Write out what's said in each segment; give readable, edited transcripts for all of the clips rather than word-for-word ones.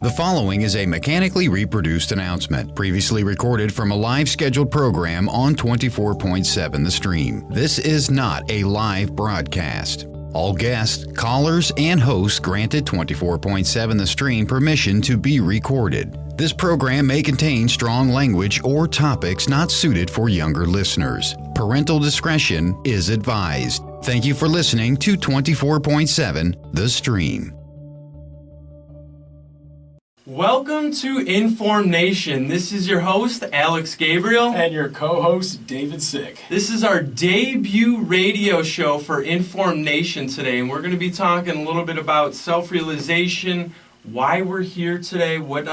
The following is a mechanically reproduced announcement, previously recorded from a live scheduled program on 24.7 The Stream. This is not a live broadcast. All guests, callers, and hosts granted 24.7 The Stream permission to be recorded. This program may contain strong language or topics not suited for younger listeners. Parental discretion is advised. Thank you for listening to 24.7 The Stream. Welcome to InformNation. This is your host, Alex Gabriel. And your co-host, David Sick. This is our debut radio show for InformNation today, and we're going to be talking a little bit about self-realization, why we're here today, what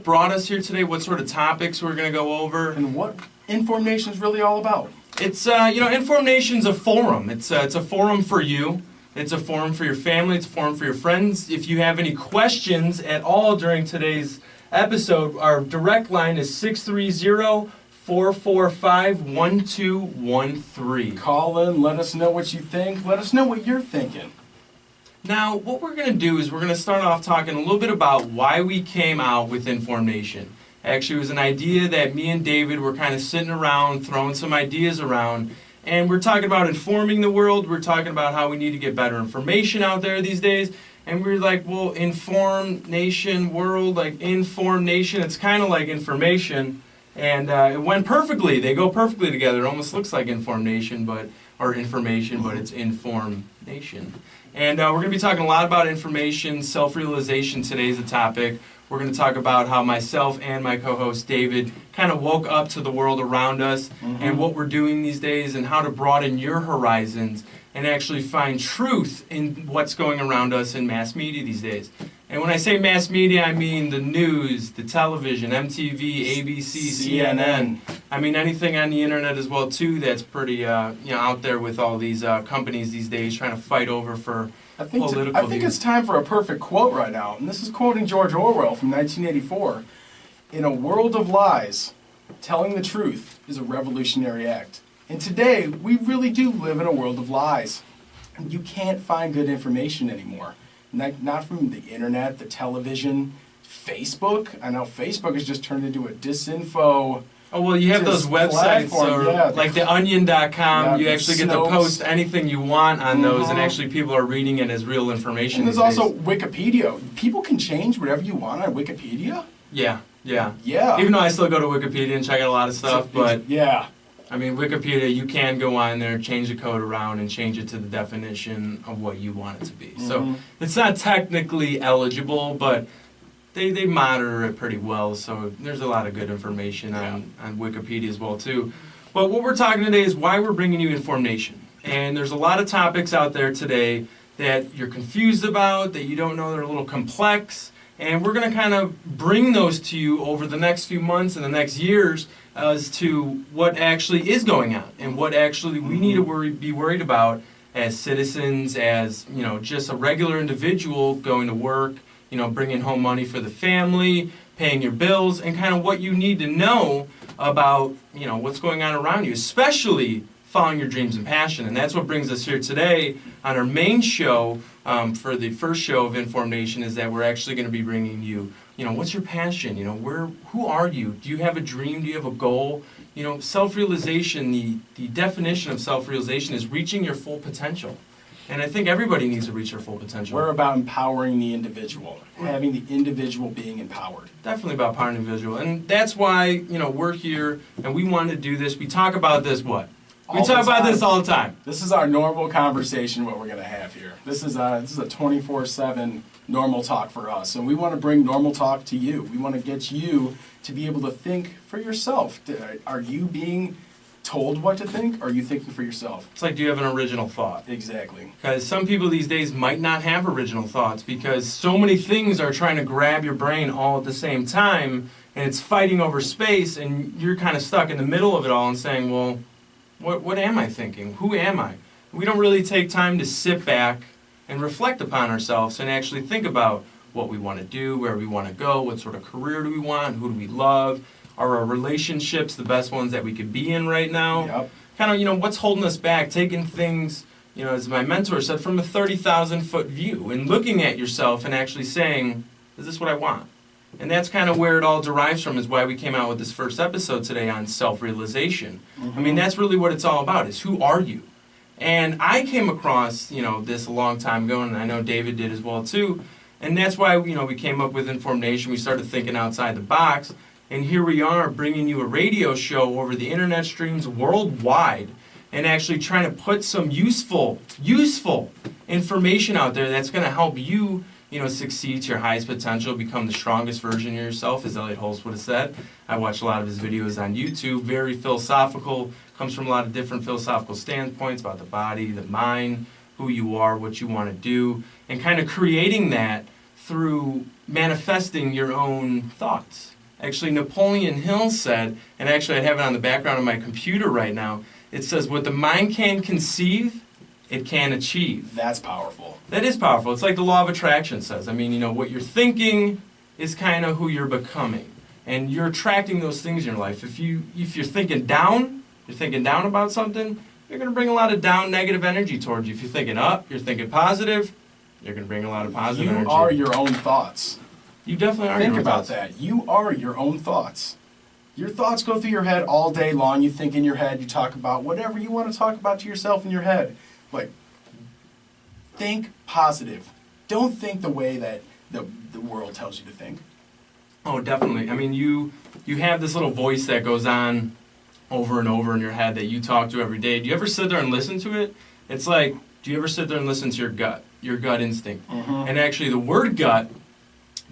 brought us here today, what sort of topics we're going to go over. And what InformNation is really all about. It's, InformNation's a forum. It's a forum for you. It's a forum for your family. It's a forum for your friends. If you have any questions at all during today's episode, our direct line is 630-445-1213. Call in, let us know what you think. Let us know what you're thinking. Now, what we're going to do is we're going to start off talking a little bit about why we came out with InformNation. Actually, it was an idea that me and David were kind of sitting around, throwing some ideas around. And we're talking about informing the world. We're talking about how we need to get better information out there these days. And we're like, well, inform nation world, like inform nation. It's kind of like information. And it went perfectly. They go perfectly together. It almost looks like information, or information, but it's inform nation. And we're going to be talking a lot about information, self-realization. Today's the topic. We're going to talk about how myself and my co-host David kind of woke up to the world around us and what we're doing these days and how to broaden your horizons and actually find truth in what's going around us in mass media these days. And when I say mass media, I mean the news, the television, MTV, ABC, CNN. I mean anything on the internet as well too that's pretty out there with all these companies these days trying to fight over for I think it's time for a perfect quote right now, and this is quoting George Orwell from 1984. In a world of lies, telling the truth is a revolutionary act. And today, we really do live in a world of lies. You can't find good information anymore. Not from the internet, the television, Facebook. I know Facebook has just turned into a disinfo. Oh, well, you have those websites, like the onion.com, you actually get to post anything you want on those, and actually people are reading it as real information. And there's also Wikipedia. People can change whatever you want on Wikipedia? Yeah. Even though I still go to Wikipedia and check out a lot of stuff, but yeah. I mean, Wikipedia, you can go on there, change the code around, and change it to the definition of what you want it to be. So it's not technically eligible, but they monitor it pretty well, so there's a lot of good information on Wikipedia as well, too. But what we're talking today is why we're bringing you InformNation. And there's a lot of topics out there today that you're confused about, that you don't know, they're a little complex. And we're going to kind of bring those to you over the next few months and the next years as to what actually is going on and what actually we need to be worried about as citizens, as just a regular individual going to work, bringing home money for the family, paying your bills, and kind of what you need to know about, what's going on around you, especially following your dreams and passion. And that's what brings us here today on our main show for the first show of InformNation, is that we're actually going to be bringing you, what's your passion? Who are you? Do you have a dream? Do you have a goal? Self-realization, the definition of self-realization is reaching your full potential. And I think everybody needs to reach their full potential. We're about empowering the individual, having the individual being empowered. Definitely about empowering the individual. And that's why, we're here and we want to do this. We talk about this We talk about this all the time. This is our normal conversation, what we're going to have here. This is a 24/7 normal talk for us. And we want to bring normal talk to you. We want to get you to be able to think for yourself. Are you being told what to think, or are you thinking for yourself? It's like, do you have an original thought? Exactly. Because some people these days might not have original thoughts because so many things are trying to grab your brain all at the same time, and it's fighting over space, and you're kind of stuck in the middle of it all and saying, well, what am I thinking? Who am I? We don't really take time to sit back and reflect upon ourselves and actually think about what we want to do, where we want to go, what sort of career do we want, who do we love, are our relationships the best ones that we could be in right now? Yep. Kind of, what's holding us back, taking things, as my mentor said, from a 30,000-foot view and looking at yourself and actually saying, Is this what I want? And that's kind of where it all derives from, is why we came out with this first episode today on self-realization. I mean, that's really what it's all about, is who are you? And I came across, this a long time ago, and I know David did as well too. And that's why, we came up with InformNation. We started thinking outside the box. And here we are bringing you a radio show over the internet streams worldwide and actually trying to put some useful information out there that's going to help you, succeed to your highest potential, become the strongest version of yourself, as Elliot Holst would have said. I watch a lot of his videos on YouTube, very philosophical, comes from a lot of different philosophical standpoints about the body, the mind, who you are, what you want to do, and kind of creating that through manifesting your own thoughts. Actually, Napoleon Hill said, and actually I have it on the background of my computer right now, it says, what the mind can conceive, it can achieve. That's powerful. That is powerful. It's like the law of attraction says. I mean, what you're thinking is kind of who you're becoming. And you're attracting those things in your life. If you're thinking down about something, you're going to bring a lot of down negative energy towards you. If you're thinking up, you're thinking positive, you're going to bring a lot of positive energy. You are your own thoughts. You definitely are. Think about that. You are your own thoughts. Your thoughts go through your head all day long. You think in your head, you talk about whatever you want to talk about to yourself in your head. Like, think positive. Don't think the way that the world tells you to think. Oh, definitely. I mean, you have this little voice that goes on over and over in your head that you talk to every day. Do you ever sit there and listen to it? It's like, do you ever sit there and listen to your gut instinct? And actually, the word gut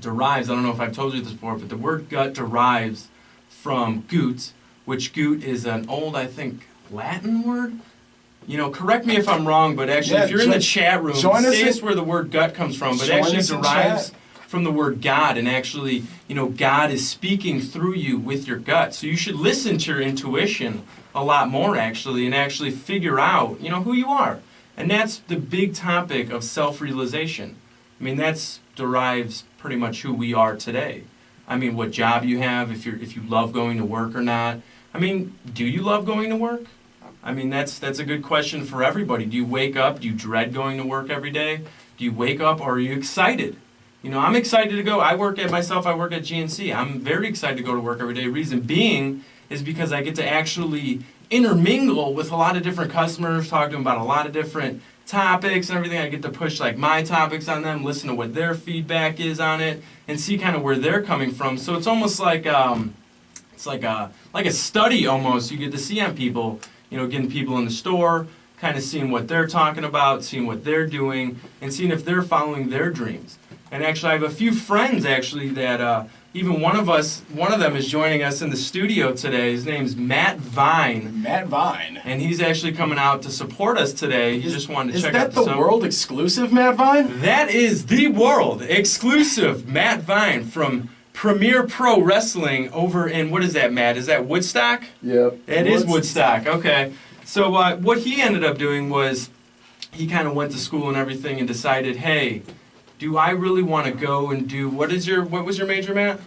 derives, I don't know if I've told you this before, but the word gut derives from gut, which gut is an old, I think, Latin word. Correct me if I'm wrong, but actually, if you're in the chat room, say us where the word gut comes from, but actually derives from the word God, and actually, God is speaking through you with your gut. So you should listen to your intuition a lot more, actually, and actually figure out, who you are. And that's the big topic of self-realization. I mean, that derives pretty much who we are today. I mean, what job you have, if you love going to work or not. I mean, do you love going to work? I mean, that's a good question for everybody. Do you wake up? Do you dread going to work every day? Do you wake up, or are you excited? I'm excited to go. I work at GNC. I'm very excited to go to work every day. Reason being is because I get to actually intermingle with a lot of different customers, talk to them about a lot of different topics and everything. I get to push my topics on them, listen to what their feedback is on it, and see kind of where they're coming from. So it's almost like it's like a study almost. You get to see on people. Getting people in the store, kind of seeing what they're talking about, seeing what they're doing, and seeing if they're following their dreams. And actually, I have a few friends actually that even one of them is joining us in the studio today. His name's Matt Vine. Matt Vine. And he's actually coming out to support us today. He just wanted to check out the Is that the world exclusive Matt Vine? That is the world exclusive Matt Vine from Premier Pro Wrestling over in, what is that, Matt? Is that Woodstock? Yep. It is Woodstock, okay. So what he ended up doing was he kind of went to school and everything and decided, hey, do I really want to go and do, what was your major, Matt?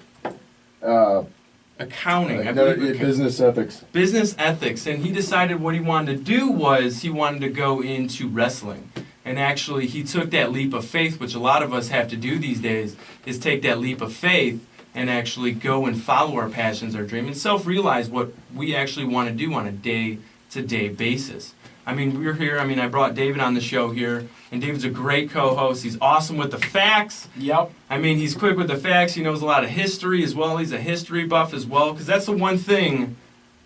Accounting. Business ethics. Business ethics. And he decided what he wanted to do was he wanted to go into wrestling. And actually, he took that leap of faith, which a lot of us have to do these days, is take that leap of faith and actually go and follow our passions, our dream, and self-realize what we actually want to do on a day-to-day basis. I mean, we're here. I mean, I brought David on the show here, and David's a great co-host. He's awesome with the facts. Yep. I mean, he's quick with the facts. He knows a lot of history as well. He's a history buff as well, because that's the one thing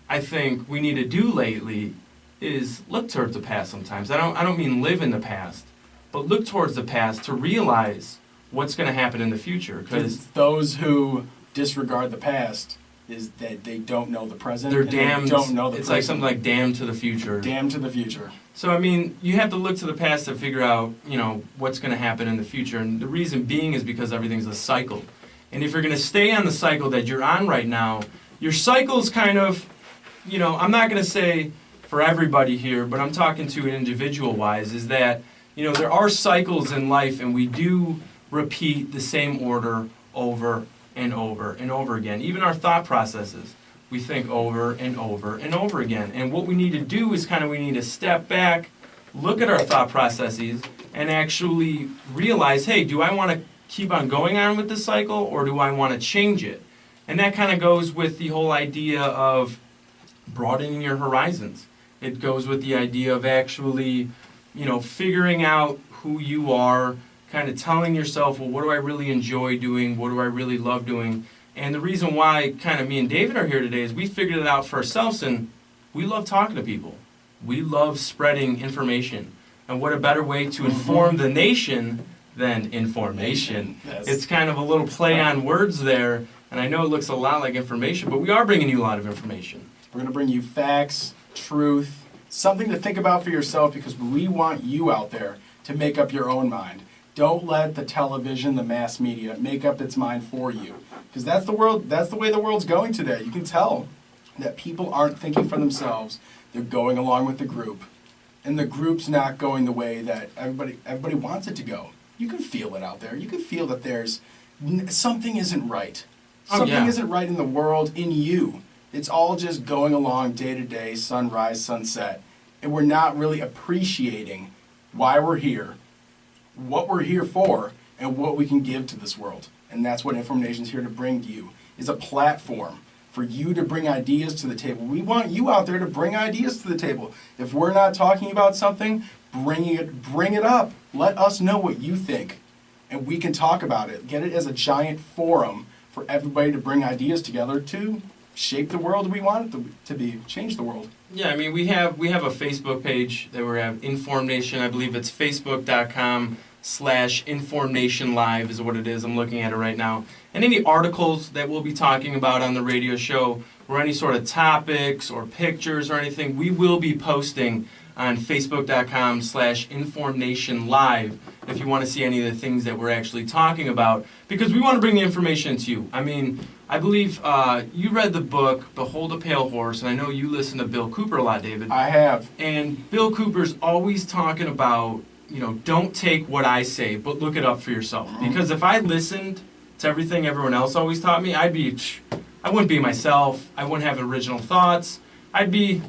I think we need to do lately is look towards the past sometimes. I don't mean live in the past, but look towards the past to realize what's going to happen in the future. Because those who disregard the past is that they don't know the present. They're damned. They don't know the it's present. like something like damned to the future. Damned to the future. So, I mean, you have to look to the past to figure out, what's going to happen in the future. And the reason being is because everything's a cycle. And if you're going to stay on the cycle that you're on right now, your cycle's kind of, I'm not going to say for everybody here, but I'm talking to it individual-wise, is that, there are cycles in life, and we do repeat the same order over and over and over again. Even our thought processes, we think over and over and over again. And what we need to do is we need to step back, look at our thought processes, and actually realize, hey, do I want to keep on going on with this cycle, or do I want to change it? And that kind of goes with the whole idea of broadening your horizons. It goes with the idea of actually, figuring out who you are, kind of telling yourself, well, what do I really enjoy doing? What do I really love doing? And the reason why kind of me and David are here today is we figured it out for ourselves, and we love talking to people. We love spreading information. And what a better way to inform the nation than InformNation. Yes. It's kind of a little play on words there, and I know it looks a lot like information, but we are bringing you a lot of information. We're going to bring you facts, truth, something to think about for yourself, because we want you out there to make up your own mind. Don't let the television, the mass media, make up its mind for you. Because that's the way the world's going today. You can tell that people aren't thinking for themselves. They're going along with the group. And the group's not going the way that everybody wants it to go. You can feel it out there. You can feel that there's something isn't right. Something isn't right in the world, in you. It's all just going along day to day, sunrise, sunset. And we're not really appreciating why we're here, what we're here for, and what we can give to this world. And that's what InformNation's here to bring to you, is a platform for you to bring ideas to the table. We want you out there to bring ideas to the table. If we're not talking about something, bring it up. Let us know what you think, and we can talk about it. Get it as a giant forum for everybody to bring ideas together to shape the world we want it to be, change the world. Yeah, I mean, we have a Facebook page that we have, InformNation. I believe it's facebook.com/InformNation Live is what it is. I'm looking at it right now. And any articles that we'll be talking about on the radio show, or any sort of topics or pictures or anything, we will be posting on facebook.com/InformNation Live if you want to see any of the things that we're actually talking about, because we want to bring the information to you. I mean, I believe you read the book, Behold a Pale Horse, and I know you listen to Bill Cooper a lot, David. I have. And Bill Cooper's always talking about, don't take what I say, but look it up for yourself. Because if I listened to everything everyone else always taught me, I wouldn't be myself. I wouldn't have original thoughts. I'd be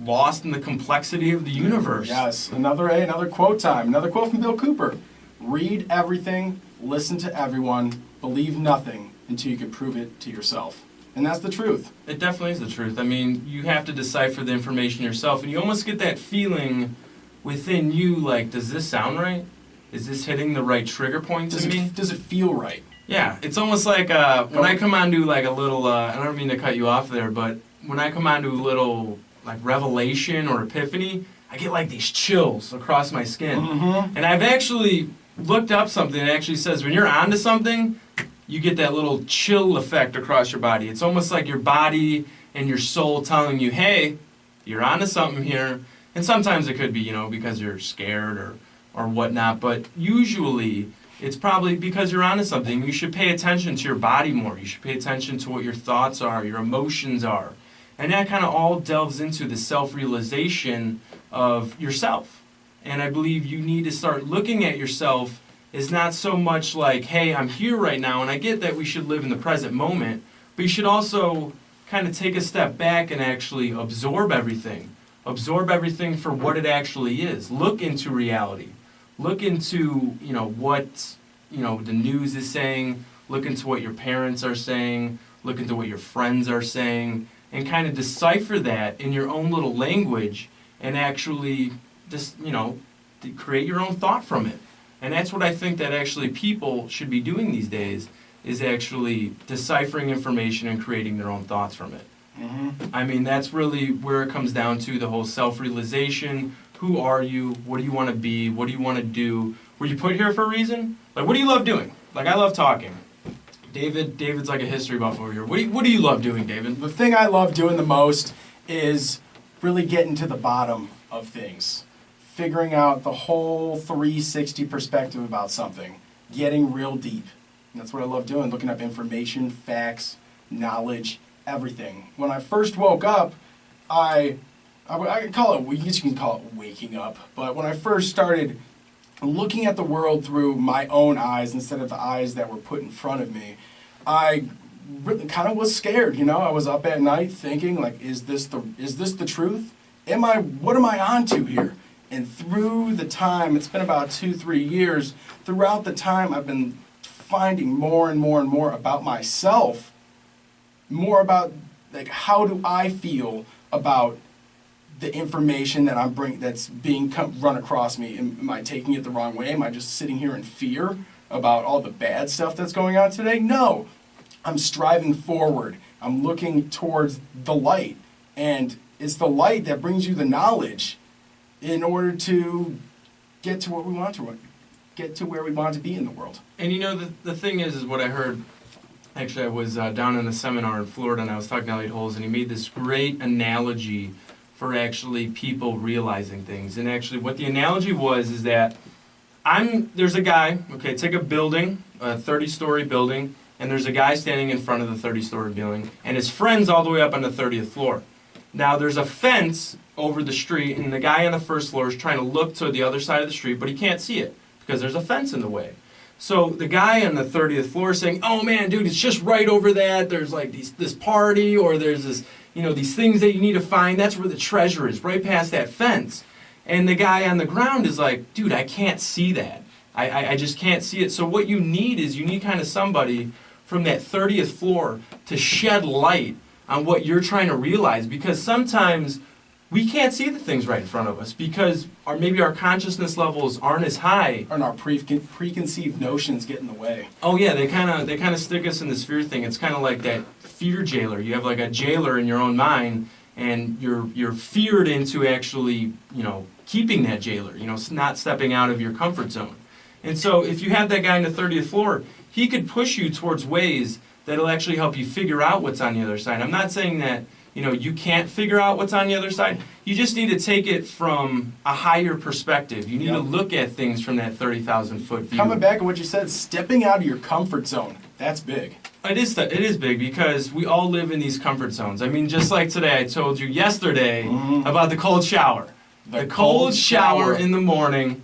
lost in the complexity of the universe. Yes, another quote time. Another quote from Bill Cooper. Read everything, listen to everyone, believe nothing until you can prove it to yourself. And that's the truth. It definitely is the truth. I mean, you have to decipher the information yourself, and you almost get that feeling within you, like, does this sound right? Is this hitting the right trigger point to me? Does it feel right? Yeah, it's almost like when I come onto like a little, I don't mean to cut you off there, but when I come onto a little like revelation or epiphany, I get like these chills across my skin. And I've actually looked up something that actually says when you're onto something, you get that little chill effect across your body. It's almost like your body and your soul telling you, hey, you're onto something here. And sometimes it could be, because you're scared or whatnot, but usually it's probably because you're onto something. You should pay attention to your body more. You should pay attention to what your thoughts are, your emotions are. And that kind of all delves into the self-realization of yourself. And I believe you need to start looking at yourself as not so much like, hey, I'm here right now, and I get that we should live in the present moment, but you should also kind of take a step back and actually absorb everything. Absorb everything for what it actually is. Look into reality. Look into, what, the news is saying. Look into what your parents are saying. Look into what your friends are saying. And kind of decipher that in your own little language and actually just, create your own thought from it. And that's what I think that actually people should be doing these days, is actually deciphering information and creating their own thoughts from it. I mean, that's really where it comes down to, the whole self-realization. Who are you? What do you want to be? What do you want to do? Were you put here for a reason? Like, what do you love doing? Like, I love talking. David's like a history buff over here. What do you love doing, David? The thing I love doing the most is really getting to the bottom of things. Figuring out the whole 360 perspective about something. Getting real deep. And that's what I love doing, looking up information, facts, knowledge, everything. When I first woke up, I call it, I guess you can call it waking up, but when I first started looking at the world through my own eyes instead of the eyes that were put in front of me, I really kind of was scared, I was up at night thinking, like, is this the truth? What am I onto here? And through the time, it's been about 2-3 years, throughout the time I've been finding more and more and more about myself, more about like how do I feel about the information that that's being run across me. Am I taking it the wrong way? Am I just sitting here in fear about all the bad stuff that's going on today? No, I'm striving forward. I'm looking towards the light, and it's the light that brings you the knowledge in order to get to what we want to get to where we want to be in the world. And you know, the thing is what I heard. Actually, I was down in a seminar in Florida, and I was talking to Elliot Holes, and he made this great analogy for actually people realizing things. And actually, what the analogy was is that there's a guy, okay, take a building, a 30-story building, and there's a guy standing in front of the 30-story building, and his friend's all the way up on the 30th floor. Now, there's a fence over the street, and the guy on the first floor is trying to look to the other side of the street, but he can't see it because there's a fence in the way. So the guy on the 30th floor is saying, oh man, dude, it's just right over that. There's like this party, or there's this, these things that you need to find. That's where the treasure is, right past that fence. And the guy on the ground is like, dude, I can't see that. I just can't see it. So what you need is kind of somebody from that 30th floor to shed light on what you're trying to realize, because sometimes we can't see the things right in front of us because maybe our consciousness levels aren't as high. And our preconceived notions get in the way. Oh yeah, they kind of stick us in this fear thing. It's kind of like that fear jailer. You have like a jailer in your own mind, and you're feared into actually keeping that jailer. Not stepping out of your comfort zone. And so if you have that guy on the 30th floor, he could push you towards ways that'll actually help you figure out what's on the other side. I'm not saying that you can't figure out what's on the other side. You just need to take it from a higher perspective. You need to look at things from that 30,000-foot view. Coming back to what you said, stepping out of your comfort zone, that's big. It is big because we all live in these comfort zones. I mean, just like today, I told you yesterday about the cold shower. The cold shower in the morning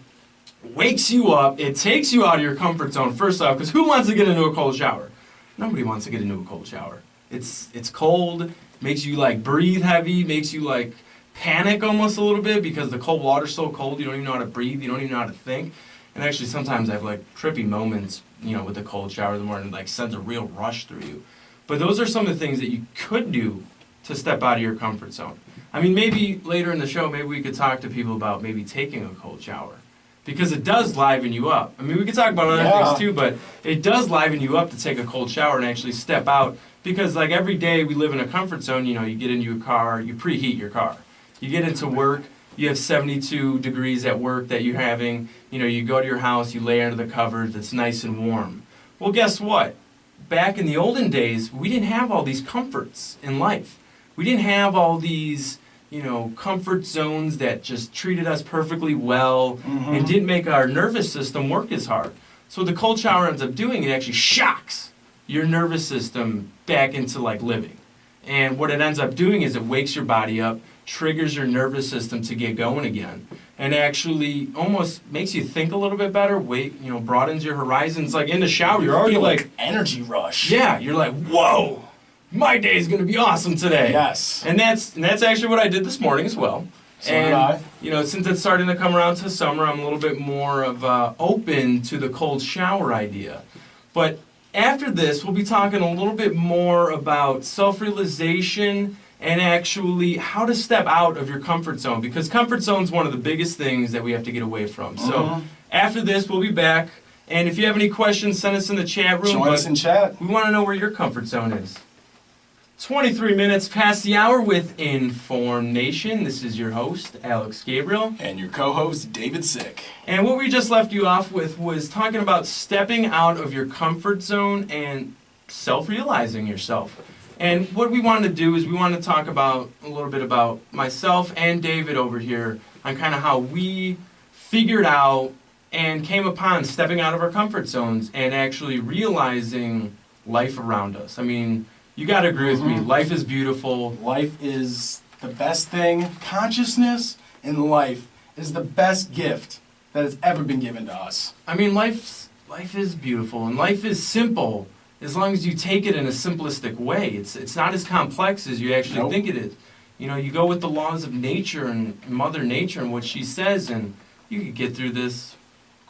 wakes you up. It takes you out of your comfort zone, first off, because who wants to get into a cold shower? Nobody wants to get into a cold shower. It's cold. Makes you like breathe heavy, makes you like panic almost a little bit because the cold water's so cold you don't even know how to breathe, you don't even know how to think. And actually sometimes I have like trippy moments, with the cold shower in the morning, like sends a real rush through you. But those are some of the things that you could do to step out of your comfort zone. I mean, maybe later in the show, maybe we could talk to people about maybe taking a cold shower. Because it does liven you up. I mean, we could talk about other things too, but it does liven you up to take a cold shower and actually step out. Because like every day we live in a comfort zone, you get into a car, you preheat your car. You get into work, you have 72 degrees at work that you're having. You go to your house, you lay under the covers, it's nice and warm. Well, guess what? Back in the olden days, we didn't have all these comforts in life. We didn't have all these comfort zones that just treated us perfectly well and didn't make our nervous system work as hard. So what the cold shower ends up doing, it actually shocks your nervous system back into like living. And what it ends up doing is it wakes your body up, triggers your nervous system to get going again, and actually almost makes you think a little bit better, broadens your horizons. Like in the shower, you're already like energy rush. Yeah, you're like, whoa, my day is going to be awesome today. Yes. And that's actually what I did this morning as well. So did I. Since it's starting to come around to summer, I'm a little bit more of open to the cold shower idea. But after this, we'll be talking a little bit more about self-realization and actually how to step out of your comfort zone, because comfort zone is one of the biggest things that we have to get away from. So after this, we'll be back. And if you have any questions, send us in the chat room. Join us in chat. We want to know where your comfort zone is. 23 minutes past the hour with InformNation. This is your host, Alex Gabriel. And your co-host, David Sick. And what we just left you off with was talking about stepping out of your comfort zone and self-realizing yourself. And what we wanted to do is we wanted to talk about a little bit about myself and David over here on kind of how we figured out and came upon stepping out of our comfort zones and actually realizing life around us. I mean, you got to agree with me. Life is beautiful. Life is the best thing. Consciousness in life is the best gift that has ever been given to us. I mean, life is beautiful, and life is simple as long as you take it in a simplistic way. It's not as complex as you actually think it is. You go with the laws of nature and Mother Nature and what she says, and you could get through this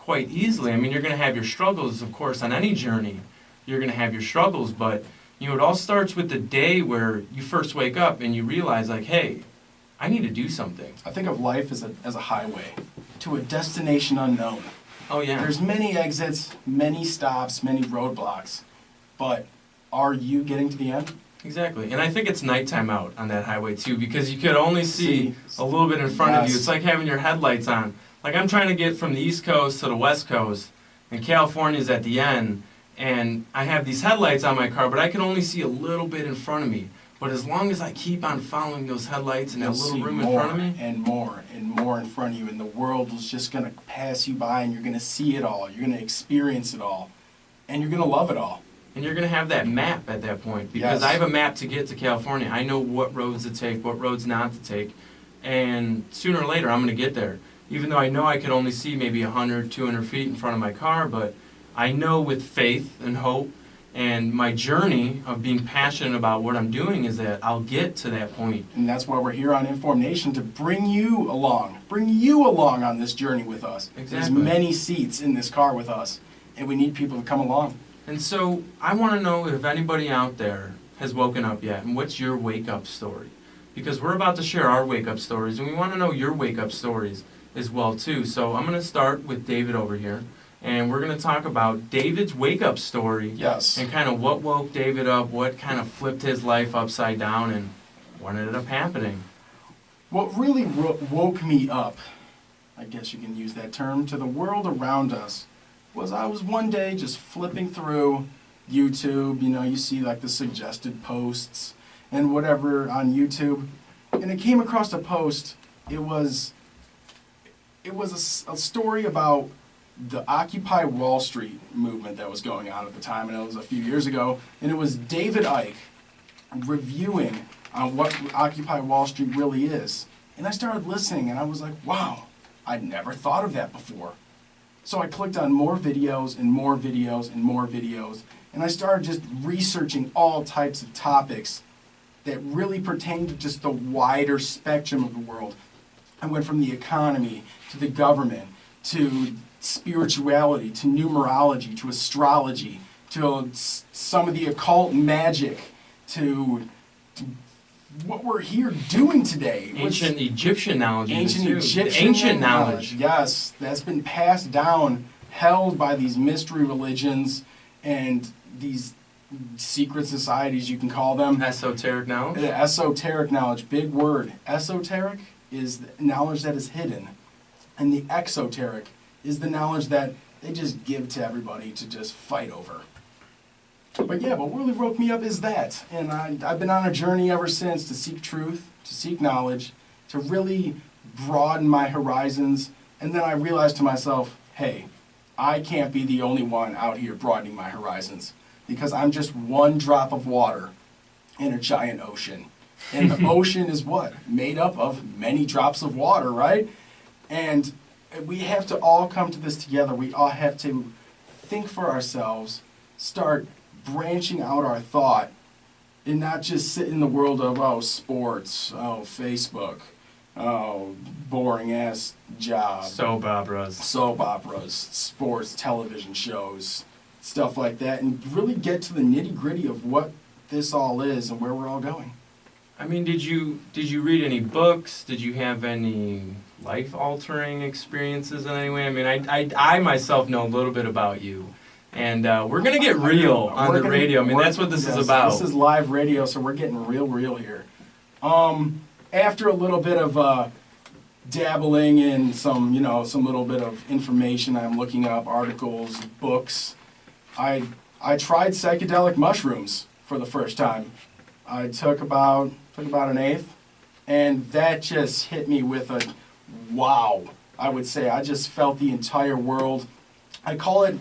quite easily. I mean, you're going to have your struggles, of course, on any journey. You're going to have your struggles, but it all starts with the day where you first wake up and you realize, like, hey, I need to do something. I think of life as a highway to a destination unknown. Oh, yeah. There's many exits, many stops, many roadblocks, but are you getting to the end? Exactly. And I think it's nighttime out on that highway, too, because you could only see a little bit in front of you. It's like having your headlights on. Like, I'm trying to get from the East Coast to the West Coast, and California's at the end, and I have these headlights on my car, but I can only see a little bit in front of me. But as long as I keep on following those headlights and that little room in front of me, and more and more in front of you, and the world is just going to pass you by, and you're going to see it all, you're going to experience it all, and you're going to love it all. and you're going to have that map at that point, because Yes. I have a map to get to California. I know what roads to take, what roads not to take, and sooner or later I'm going to get there. Even though I know I could only see maybe 100, 200 feet in front of my car, but I know with faith and hope and my journey of being passionate about what I'm doing is that I'll get to that point. And that's why we're here on InformNation, to bring you along on this journey with us. Exactly. There's many seats in this car with us, and we need people to come along. And so I want to know if anybody out there has woken up yet, and what's your wake-up story? Because we're about to share our wake-up stories, and we want to know your wake-up stories as well, too. So I'm going to start with David over here, and we're going to talk about David's wake-up story. Yes. And kind of what woke David up, what kind of flipped his life upside down, and what ended up happening. What really woke me up, I guess you can use that term, to the world around us was I was one day just flipping through YouTube. You know, you see like the suggested posts and whatever on YouTube, and I came across a post. It was a story about the Occupy Wall Street movement that was going on at the time, and it was a few years ago, and it was David Icke reviewing on what Occupy Wall Street really is. And I started listening, and I was like, wow, I'd never thought of that before. So I clicked on more videos and more videos and more videos, and I started just researching all types of topics that really pertain to just the wider spectrum of the world. I went from the economy to the government to spirituality to numerology to astrology to some of the occult magic to what we're here doing today. Ancient Egyptian knowledge. Ancient knowledge. Yes, that's been passed down, held by these mystery religions and these secret societies, you can call them. Esoteric knowledge? Esoteric knowledge, big word. Esoteric is the knowledge that is hidden, and the exoteric is the knowledge that they just give to everybody to just fight over. But yeah, what really woke me up is that, and I've been on a journey ever since to seek truth, to seek knowledge, to really broaden my horizons, and then I realized to myself, hey, I can't be the only one out here broadening my horizons, because I'm just one drop of water in a giant ocean. And the ocean is what? Made up of many drops of water, right? And we have to all come to this together. We all have to think for ourselves, start branching out our thought, and not just sit in the world of, oh, sports, oh, Facebook, oh, boring-ass job. Soap operas, Sports, television shows, stuff like that, and really get to the nitty-gritty of what this all is and where we're all going. I mean, did you read any books? Did you have any life-altering experiences in any way? I mean, I myself know a little bit about you, and we're going to get real on the radio. I mean, that's what this is about. This is live radio, so we're getting real here. After a little bit of dabbling in some little bit of information, I'm looking up articles, books. I tried psychedelic mushrooms for the first time. I took about an eighth, and that just hit me with a wow. I would say I just felt the entire world. I call it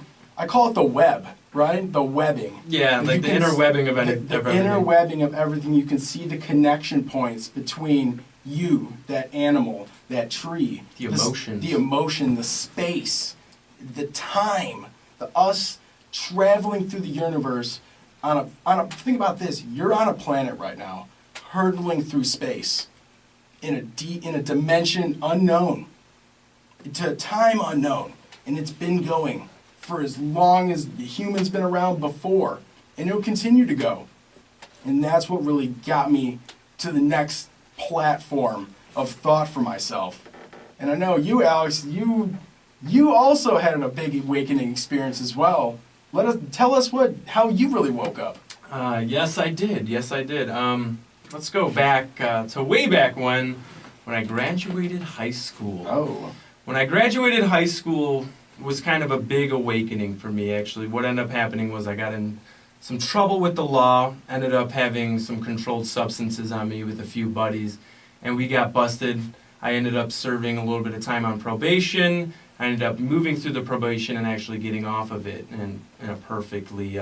the web, right? The webbing. Yeah, like the inner webbing of everything. The inner webbing of everything. You can see the connection points between you, that animal, that tree. The emotions. The emotion, the space, the time, us traveling through the universe think about this. You're on a planet right now, hurtling through space in a dimension unknown, to a time unknown, And it's been going for as long as the humans been around before. And it'll continue to go. And that's what really got me to the next platform of thought for myself. And I know you, Alex, you also had a big awakening experience as well. Tell us how you really woke up. Yes, I did. Let's go back to way back when I graduated high school. Oh. When I graduated high school was kind of a big awakening for me, actually. What ended up happening was I got in some trouble with the law, ended up having some controlled substances on me with a few buddies, and we got busted. I ended up serving a little bit of time on probation. I ended up moving through the probation and actually getting off of it in a perfectly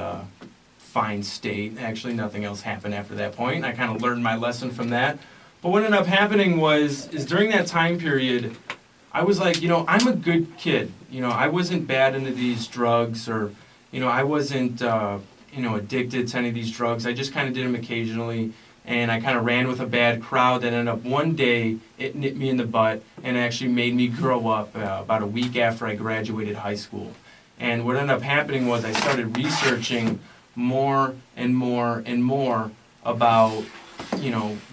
fine state. Actually, nothing else happened after that point. I kind of learned my lesson from that. But what ended up happening is during that time period, I was like, I'm a good kid. I wasn't bad into these drugs, or, I wasn't, addicted to any of these drugs. I just kind of did them occasionally. And I kind of ran with a bad crowd that ended up one day, it nipped me in the butt and actually made me grow up about a week after I graduated high school. And what ended up happening was I started researching more and more and more about,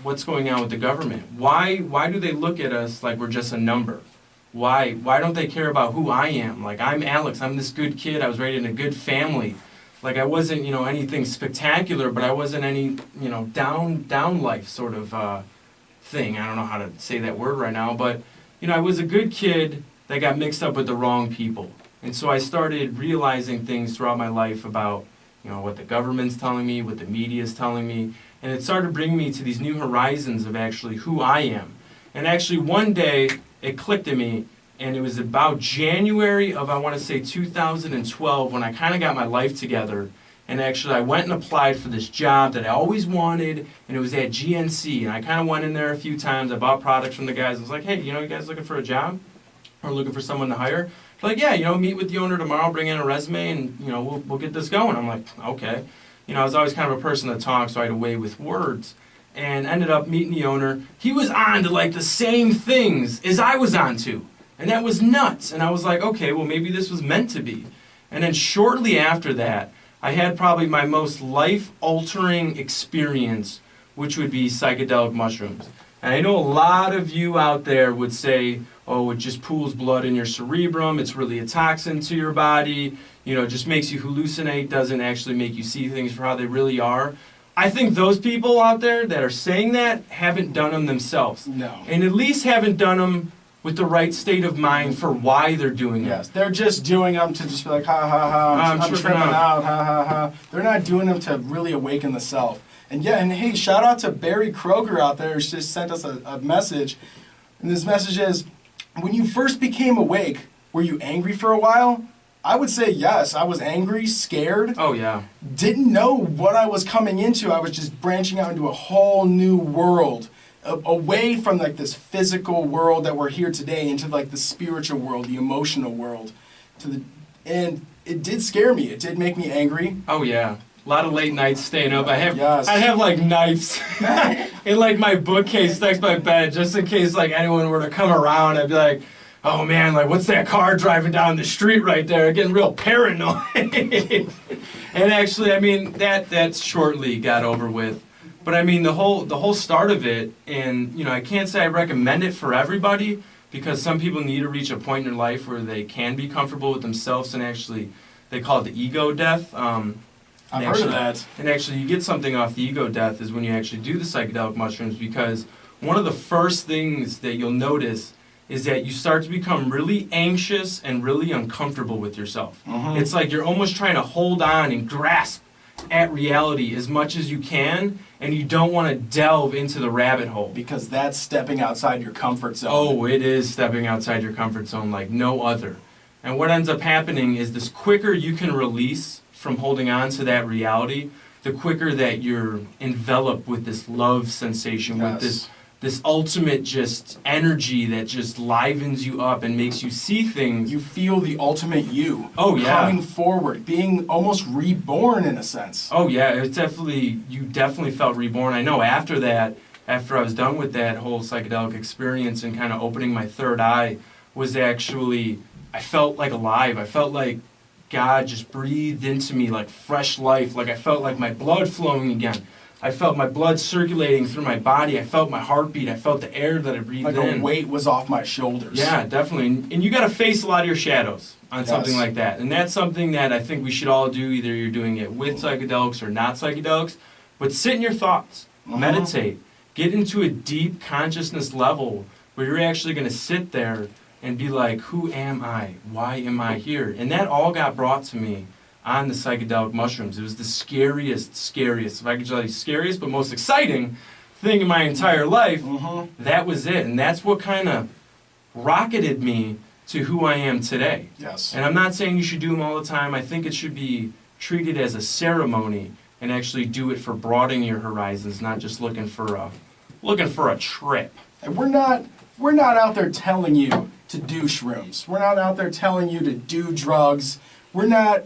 what's going on with the government. Why do they look at us like we're just a number? Why don't they care about who I am? Like, I'm Alex, I'm this good kid, I was raised in a good family. Like, I wasn't, anything spectacular, but I wasn't any, down life sort of thing. I don't know how to say that word right now, but, I was a good kid that got mixed up with the wrong people. And so I started realizing things throughout my life about, what the government's telling me, what the media's telling me, and it started bringing me to these new horizons of actually who I am. And actually one day, it clicked in me, and it was about January of, I want to say, 2012, when I kind of got my life together. And actually, I went and applied for this job that I always wanted, and it was at GNC. And I kind of went in there a few times. I bought products from the guys. I was like, hey, you guys looking for a job? Or looking for someone to hire? They're like, yeah, meet with the owner tomorrow, bring in a resume, and, we'll get this going. I'm like, okay. I was always kind of a person that talks, so I had a way with words. And ended up meeting the owner. He was on to, like, the same things as I was on to. And that was nuts. And I was like, okay, well, maybe this was meant to be. And then shortly after that, I had probably my most life-altering experience, which would be psychedelic mushrooms. And I know a lot of you out there would say, oh, it just pools blood in your cerebrum, it's really a toxin to your body, it just makes you hallucinate, doesn't actually make you see things for how they really are. I think those people out there that are saying that haven't done them themselves. No. And at least haven't done them with the right state of mind for why they're doing it. Yes, they're just doing them to just be like, ha, ha, ha, I'm tripping out, ha, ha, ha. They're not doing them to really awaken the self. And yeah, and hey, shout out to Barry Kroger out there who just sent us a message. And this message is, when you first became awake, were you angry for a while? I would say yes. I was angry, scared. Oh, yeah. Didn't know what I was coming into. I was just branching out into a whole new world. Away from like this physical world that we're here today into like the spiritual world, the emotional world, and it did scare me. It did make me angry. Oh yeah, a lot of late nights staying up. I Yes. have like knives in like my bookcase next to my bed, just in case like anyone were to come around. I'd be like, oh man, like what's that car driving down the street right there? Getting real paranoid. And actually, I mean that shortly got over with. But I mean, the whole start of it, and I can't say I recommend it for everybody, because some people need to reach a point in their life where they can be comfortable with themselves, and actually, they call it the ego death. I've heard of that. And actually, you get something off the ego death is when you actually do the psychedelic mushrooms, because one of the first things that you'll notice is that you start to become really anxious and really uncomfortable with yourself. Mm-hmm. It's like you're almost trying to hold on and grasp at reality as much as you can, and you don't want to delve into the rabbit hole. Because that's stepping outside your comfort zone. Oh, it is stepping outside your comfort zone like no other. And what ends up happening is this quicker you can release from holding on to that reality, the quicker that you're enveloped with this love sensation, Yes. with this ultimate just energy that just livens you up and makes you see things. You feel the ultimate you. Oh, yeah. Coming forward, being almost reborn in a sense. Oh yeah, you definitely felt reborn. I know after that, after I was done with that whole psychedelic experience and kind of opening my third eye, was actually I felt like alive. I felt like God just breathed into me like fresh life. Like I felt like my blood flowing again. I felt my blood circulating through my body. I felt my heartbeat. I felt the air that I breathed Like in. a weight was off my shoulders. Yeah, definitely. And you got to face a lot of your shadows on something like that. And that's something that I think we should all do. Either you're doing it with psychedelics or not psychedelics. But sit in your thoughts. Meditate. Get into a deep consciousness level where you're actually going to sit there and be like, who am I? Why am I here? And that all got brought to me on the psychedelic mushrooms. It was the scariest, if I could tell you, scariest but most exciting thing in my entire life. That was it. And that's what kind of rocketed me to who I am today. Yes. And I'm not saying you should do them all the time. I think it should be treated as a ceremony and actually do it for broadening your horizons, not just looking for a trip. And we're not out there telling you to do shrooms. We're not out there telling you to do drugs. We're not,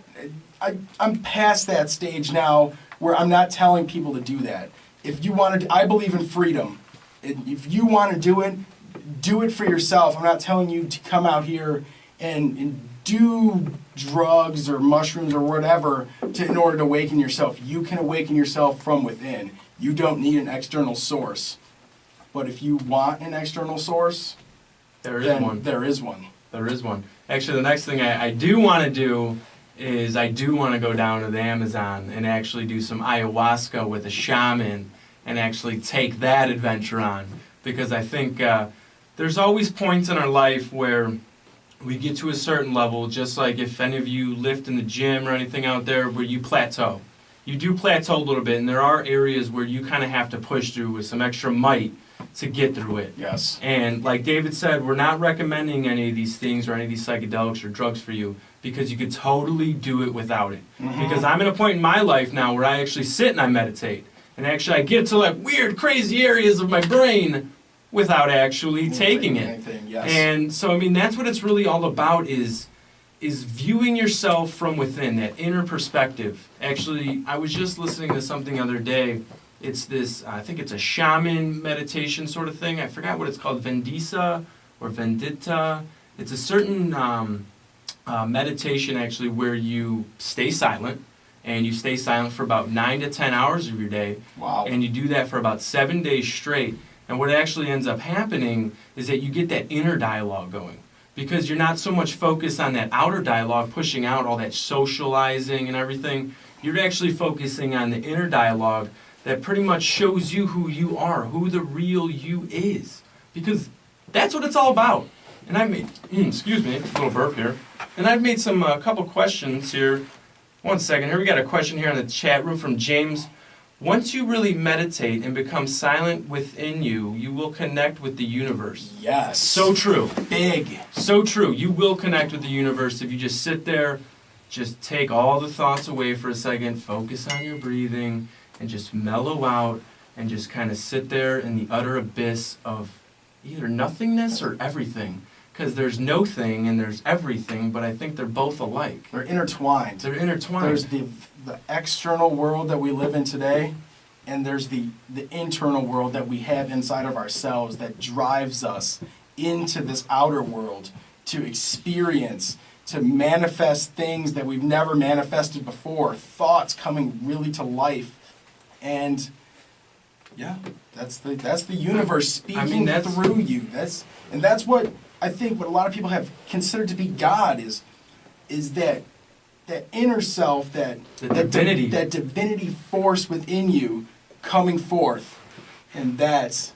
I'm past that stage now where I'm not telling people to do that. If you want to, I believe in freedom. If you want to do it for yourself. I'm not telling you to come out here and do drugs or mushrooms or whatever in order to awaken yourself. You can awaken yourself from within. You don't need an external source. But if you want an external source, there is one. There is one. There is one. Actually, the next thing I do want to do is I do want to go down to the Amazon and actually do some ayahuasca with a shaman and actually take that adventure on. Because I think there's always points in our life where we get to a certain level, just like if any of you lift in the gym or anything out there, where you plateau. You do plateau a little bit, and there are areas where you kind of have to push through with some extra might to get through it. Yes. And like David said, we're not recommending any of these things or any of these psychedelics or drugs for you because you could totally do it without it. Because I'm at a point in my life now where I actually sit and I meditate. And actually I get to like weird, crazy areas of my brain without actually taking it. Yes. And so, I mean, that's what it's really all about is viewing yourself from within, that inner perspective. Actually, I was just listening to something the other day. It's this, I think it's a shaman meditation sort of thing. I forgot what it's called, Vendisa or Vendita. It's a certain meditation, actually, where you stay silent. And you stay silent for about 9 to 10 hours of your day. Wow. And you do that for about 7 days straight. And what actually ends up happening is that you get that inner dialogue going. Because you're not so much focused on that outer dialogue, pushing out all that socializing and everything. You're actually focusing on the inner dialogue that pretty much shows you who you are, who the real you is. Because that's what it's all about. And I made, excuse me, a little burp here. And I've made some couple questions here. One second, here we got a question here in the chat room from James. Once you really meditate and become silent within you, you will connect with the universe. Yes. So true. Big. So true. You will connect with the universe if you just sit there, just take all the thoughts away for a second, focus on your breathing, and just mellow out and just kind of sit there in the utter abyss of either nothingness or everything. Because there's no thing and there's everything, but I think they're both alike. They're intertwined. They're intertwined. There's the external world that we live in today, and there's the internal world that we have inside of ourselves that drives us into this outer world to experience, to manifest things that we've never manifested before, thoughts coming really to life. And yeah, that's the universe speaking through you. That's what I think what a lot of people have considered to be God is that inner self, that divinity force within you coming forth, and that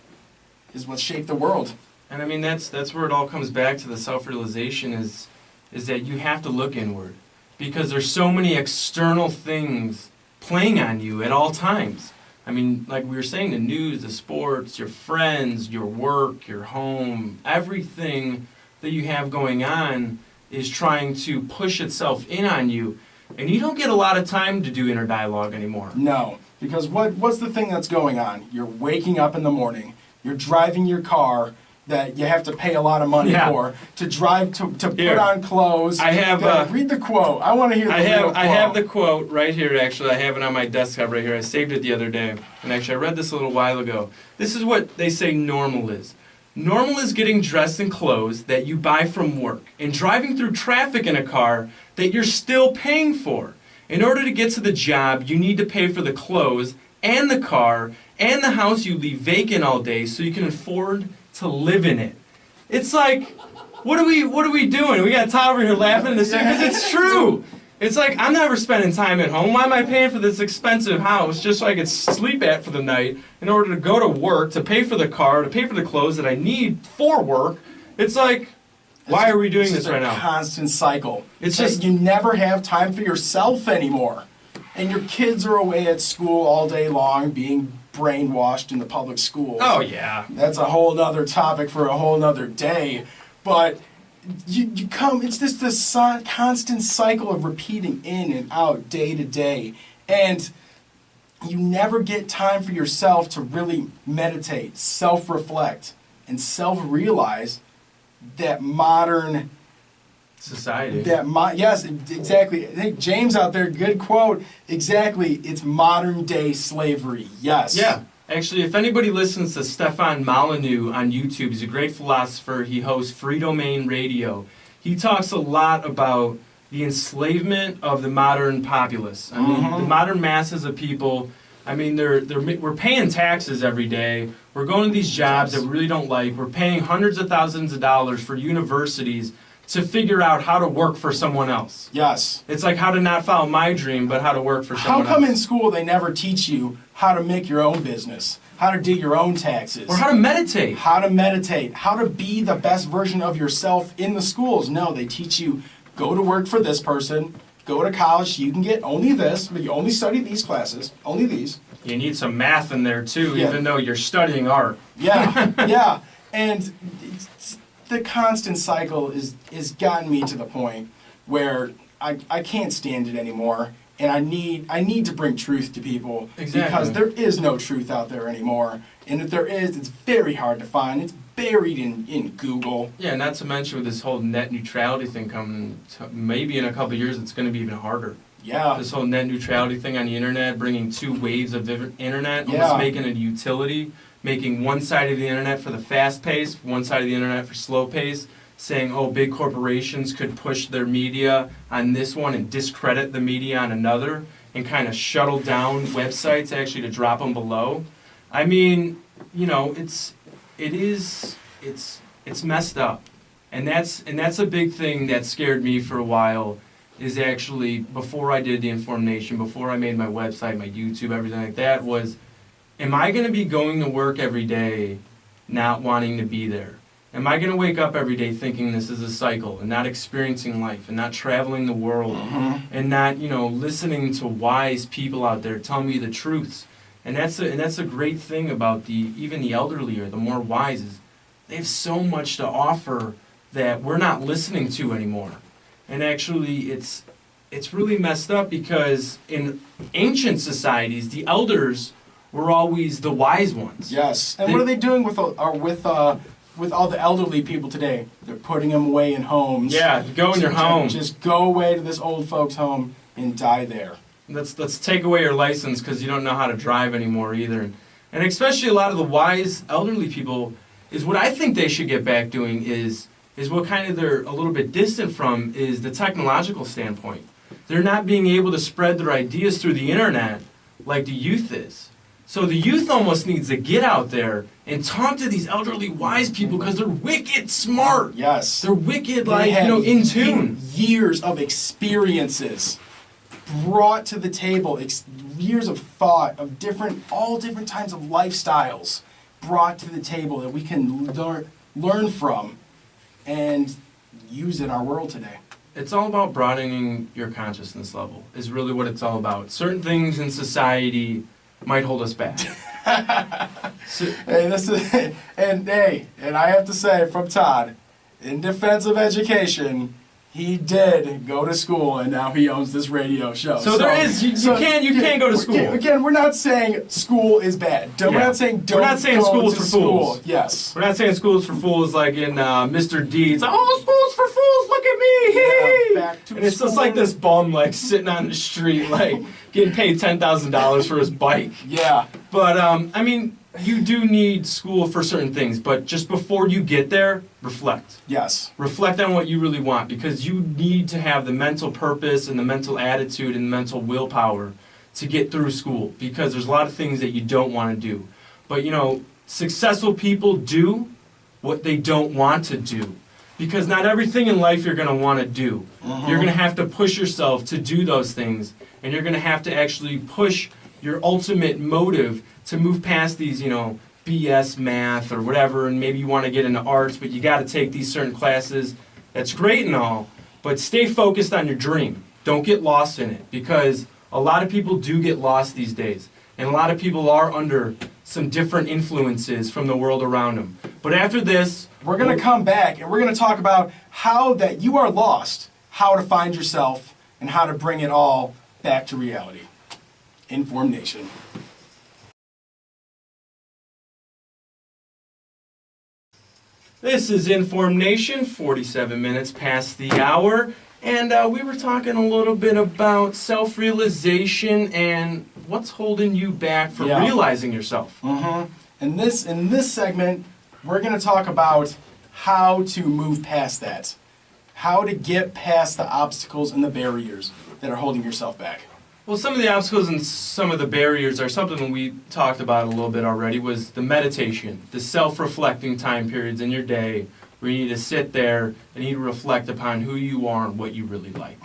is what shaped the world. And I mean that's where it all comes back to the self-realization is that you have to look inward because there's so many external things playing on you at all times. I mean, like we were saying, the news, the sports, your friends, your work, your home, everything that you have going on is trying to push itself in on you. And you don't get a lot of time to do inner dialogue anymore. No, because what's the thing that's going on? You're waking up in the morning, you're driving your car that you have to pay a lot of money for, to drive, to put on clothes. I have... read the quote. I want to hear the real quote. I have the quote right here, actually. I have it on my desktop right here. I saved it the other day. And actually, I read this a little while ago. This is what they say normal is. Normal is getting dressed in clothes that you buy from work and driving through traffic in a car that you're still paying for. In order to get to the job, you need to pay for the clothes and the car and the house you leave vacant all day so you can afford to live in it. It's like, what are we doing? We got Todd over here laughing at this because it's true. It's like, I'm never spending time at home. Why am I paying for this expensive house just so I could sleep at for the night in order to go to work, to pay for the car, to pay for the clothes that I need for work? It's like, why are we doing this right now? It's a constant cycle. It's just, you never have time for yourself anymore. And your kids are away at school all day long being brainwashed in the public schools. oh yeah. That's a whole other topic for a whole other day. But it's just this constant cycle of repeating in and out day to day. And you never get time for yourself to really meditate, self-reflect, and self-realize that modern Society. yes, exactly. I think James out there, good quote. Exactly, it's modern day slavery. Yes. Yeah. Actually, if anybody listens to Stefan Molyneux on YouTube, he's a great philosopher. He hosts Free Domain Radio. He talks a lot about the enslavement of the modern populace. I mean, the modern masses of people. I mean, we're paying taxes every day. We're going to these jobs that we really don't like. We're paying hundreds of thousands of dollars for universities to figure out how to work for someone else. Yes. It's like how to not follow my dream, but how to work for someone else. How come in school they never teach you how to make your own business, how to do your own taxes? Or how to meditate. How to be the best version of yourself in the schools. No, they teach you, go to work for this person, go to college, you can get only this, but you only study these classes, only these. You need some math in there too, Yeah. even though you're studying art. Yeah, yeah. And the constant cycle is gotten me to the point where I can't stand it anymore, and I need to bring truth to people. Exactly. Because there is no truth out there anymore, and if there is, it's very hard to find. It's buried in Google. Yeah, not to mention with this whole net neutrality thing coming, maybe in a couple of years it's going to be even harder. Yeah. This whole net neutrality thing on the internet, bringing two waves of internet, Yeah. almost making it a utility, making one side of the internet for the fast pace, one side of the internet for slow pace, saying, oh, big corporations could push their media on this one and discredit the media on another, and kind of shuttle down websites actually to drop them below. I mean, you know, it's messed up, and that's a big thing that scared me for a while. Is actually before I did the InformNation, before I made my website, my YouTube, everything like that, was, am I going to be going to work every day not wanting to be there? Am I going to wake up every day thinking this is a cycle and not experiencing life and not traveling the world and not, you know, listening to wise people out there telling me the truths? And that's a great thing about even the elderly or the more wise is they have so much to offer that we're not listening to anymore. And actually, it's really messed up because in ancient societies, the elders were always the wise ones. Yes. And what are they doing with all the elderly people today? They're putting them away in homes. Yeah, go in your home. Just go away to this old folks' home and die there. Let's take away your license because you don't know how to drive anymore either. And especially a lot of the wise elderly people is what I think they should get back doing is what kind of they're a little bit distant from is the technological standpoint. They're not being able to spread their ideas through the internet like the youth is. So the youth almost needs to get out there and talk to these elderly wise people because they're wicked smart. Yes. They're wicked, They like, you have know, in tune. Years of experiences brought to the table, years of thought of all different types of lifestyles brought to the table that we can learn from and use in our world today. It's all about broadening your consciousness level is really what it's all about. Certain things in society might hold us back. And I have to say from Todd, in defense of education, he did go to school and now he owns this radio show. So there is you can't go to school. Again, we're not saying school is bad. We're not saying school is for fools. Yes. We're not saying school is for fools like in Mr. Deeds. Oh, school's for fools. Look at me. Yeah, back to and it's just like this bum like sitting on the street like getting paid $10,000 for his bike. Yeah. But I mean, you do need school for certain things, but just before you get there, reflect. Yes. Reflect on what you really want, because you need to have the mental purpose and the mental attitude and the mental willpower to get through school, because there's a lot of things that you don't want to do. But successful people do what they don't want to do, because not everything in life you're going to want to do. You're going to have to push yourself to do those things, and you're going to have to actually push your ultimate motive to move past these, BS math or whatever, and maybe you want to get into arts, but you got to take these certain classes. That's great and all, but stay focused on your dream. Don't get lost in it, because a lot of people do get lost these days, and a lot of people are under some different influences from the world around them. But after this, we're going to come back and we're going to talk about how that you are lost, how to find yourself, and how to bring it all back to reality. InformNation. This is InformNation, 47 minutes past the hour, and we were talking a little bit about self-realization and what's holding you back from realizing yourself. In this segment, we're going to talk about how to move past that, how to get past the obstacles and the barriers that are holding yourself back. Well, some of the obstacles and some of the barriers are something that we talked about a little bit already, was the meditation, the self-reflecting time periods in your day where you need to sit there and you need to reflect upon who you are and what you really like.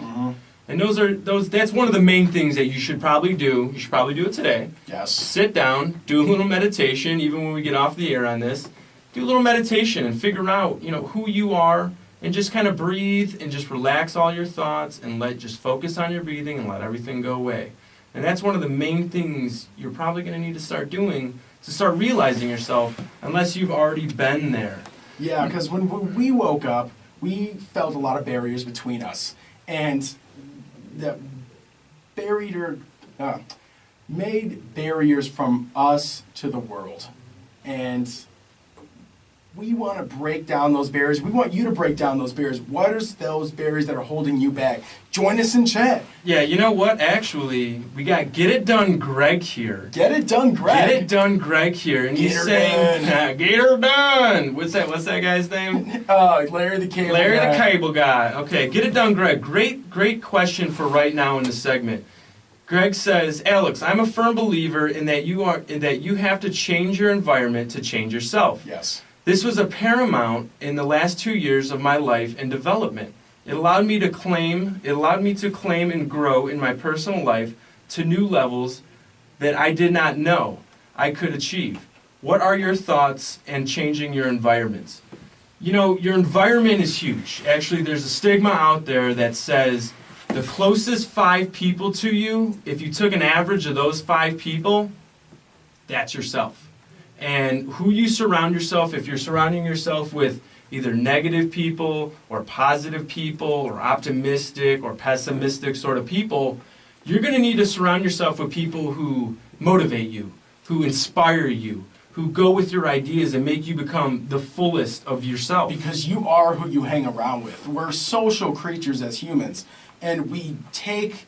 And that's one of the main things that you should probably do. You should probably do it today. Yes. Sit down, do a little meditation, even when we get off the air on this. Do a little meditation and figure out, who you are, and just kind of breathe and just relax all your thoughts and just focus on your breathing and let everything go away. And that's one of the main things you're probably going to need to start doing to start realizing yourself, unless you've already been there. Yeah, because when we woke up, we felt a lot of barriers between us. And that made barriers from us to the world. And we want to break down those barriers. We want you to break down those barriers. What are those barriers that are holding you back? Join us in chat. Yeah, you know what? Actually, we got Get It Done Greg here. Get It Done Greg? Get It Done Greg here. And he's saying, Get her done. What's that guy's name? Larry the Cable Guy. Larry the Cable Guy. Okay, Get It Done Greg. Great question for right now in the segment. Greg says, Alex, I'm a firm believer in that you have to change your environment to change yourself. Yes. This was a paramount in the last 2 years of my life and development. It allowed me to claim and grow in my personal life to new levels that I did not know I could achieve. What are your thoughts on changing your environments? Your environment is huge. Actually, there's a stigma out there that says the closest 5 people to you, if you took an average of those 5 people, that's yourself. And who you surround yourself, if you're surrounding yourself with either negative people or positive people or optimistic or pessimistic sort of people, you're going to need to surround yourself with people who motivate you, who inspire you, who go with your ideas and make you become the fullest of yourself. Because you are who you hang around with. We're social creatures as humans, and we take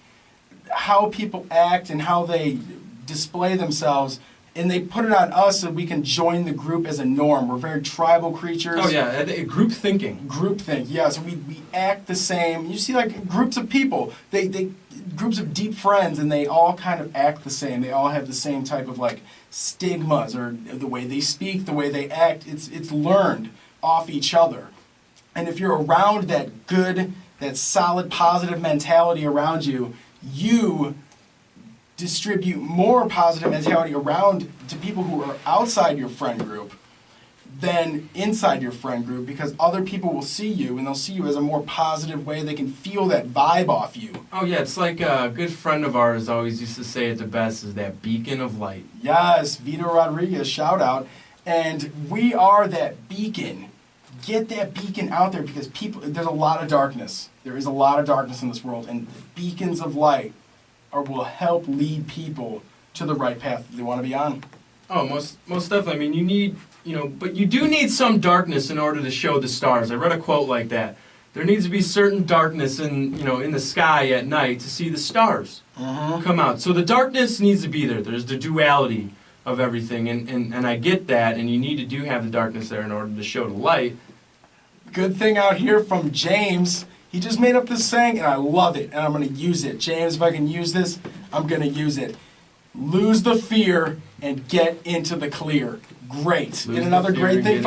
how people act and how they display themselves, and they put it on us so we can join the group as a norm. We're very tribal creatures. Oh yeah, group thinking. Group think, yeah. So we act the same. You see like groups of people, they groups of deep friends, and they all kind of act the same. They all have the same type of like stigmas, or the way they speak, the way they act. It's learned off each other. And if you're around that good, that solid, positive mentality around you, you distribute more positive mentality around to people who are outside your friend group than inside your friend group, because other people will see you, and they'll see you as a more positive way. They can feel that vibe off you. Oh yeah, it's like a good friend of ours always used to say it the best, is that beacon of light. Yes, Vito Rodriguez, shout out. And we are that beacon. Get that beacon out there, because there's a lot of darkness. There is a lot of darkness in this world, and the beacons of light will help lead people to the right path that they want to be on. Oh, most definitely. I mean, you need, but you do need some darkness in order to show the stars. I read a quote like that. There needs to be certain darkness in the sky at night to see the stars come out. So the darkness needs to be there. There's the duality of everything, and I get that, and you need to have the darkness there in order to show the light. Good thing out here from James. He just made up this saying, and I love it, and I'm going to use it. James, if I can use this, I'm going to use it. Lose the fear and get into the clear. Great. And another great thing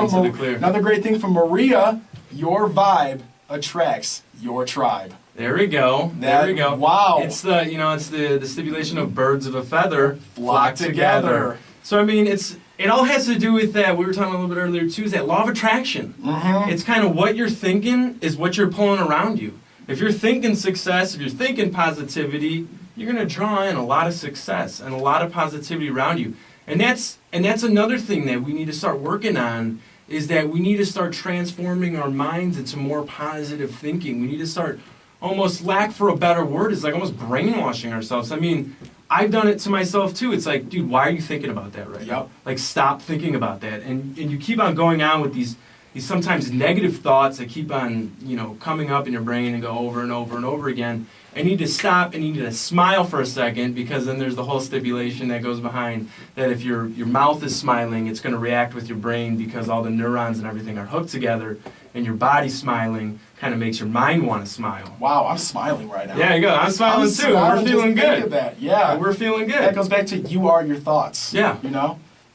from Maria, your vibe attracts your tribe. There we go. There we go. Wow. It's the stipulation of birds of a feather flock together. So I mean, it all has to do with that. We were talking a little bit earlier too. Is that law of attraction? Mm-hmm. It's kind of what you're thinking is what you're pulling around you. If you're thinking success, if you're thinking positivity, you're going to draw in a lot of success and a lot of positivity around you. And that's another thing that we need to start working on, is that we need to start transforming our minds into more positive thinking. We need to start, almost, lack for a better word, is like almost brainwashing ourselves. I mean, I've done it to myself too. It's like, dude, why are you thinking about that right now? Like, stop thinking about that. And you keep on going on with these sometimes negative thoughts that keep on, coming up in your brain and go over and over and over again. And you need to stop and you need to smile for a second, because then there's the whole stipulation that goes behind that if your mouth is smiling, it's going to react with your brain, because all the neurons and everything are hooked together, and your body smiling kind of makes your mind want to smile. Wow, I'm smiling right now. Yeah, you go. I'm smiling too. We're feeling good. Think of that. Yeah. We're feeling good. That goes back to you are your thoughts. Yeah.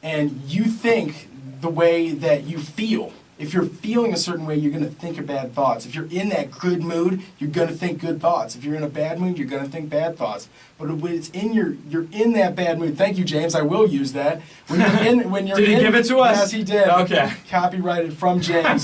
And you think the way that you feel. If you're feeling a certain way, you're going to think of bad thoughts. If you're in that good mood, you're going to think good thoughts. If you're in a bad mood, you're going to think bad thoughts. But when it's you're in that bad mood. Thank you, James. I will use that. When you're Did he give it to us? Yes, he did. Okay. Copyrighted from James.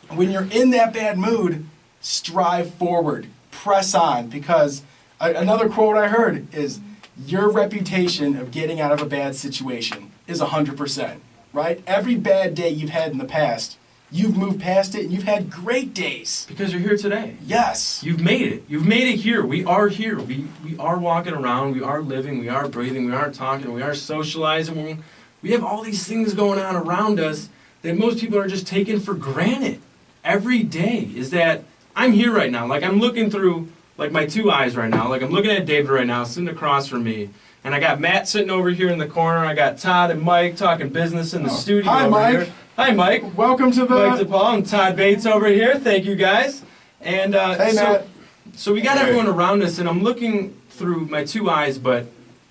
When you're in that bad mood, strive forward. Press on. Because another quote I heard is, your reputation of getting out of a bad situation is 100%. Right? Every bad day you've had in the past, you've moved past it, and you've had great days. Because you're here today. Yes. You've made it. You've made it here. We are here. We are walking around. We are living. We are breathing. We are talking. We are socializing. We have all these things going on around us that most people are just taking for granted. Every day is that I'm here right now. Like, I'm looking through, like, my two eyes right now. Like, I'm looking at David right now, sitting across from me. And I got Matt sitting over here in the corner. I got Todd and Mike talking business in the studio Hi, over Mike. here. Hi, Mike. Welcome to the... Mike DePaul and Todd Bates over here. Thank you, guys. And Hey, Matt. So we got everyone around us, and I'm looking through my two eyes, but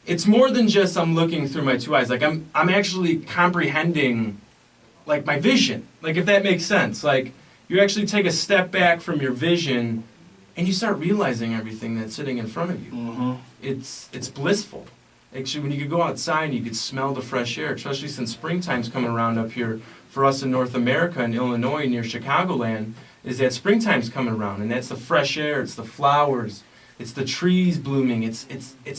it's more than just I'm looking through my two eyes. Like, I'm actually comprehending, like, my vision. Like, if that makes sense. Like, you actually take a step back from your vision, and you start realizing everything that's sitting in front of you. Mm-hmm. It's blissful. Actually, when you could go outside and you could smell the fresh air, especially since springtime's coming around up here for us in North America, in Illinois, near Chicagoland, is that springtime's coming around, and that's the fresh air, it's the flowers, it's the trees blooming, it's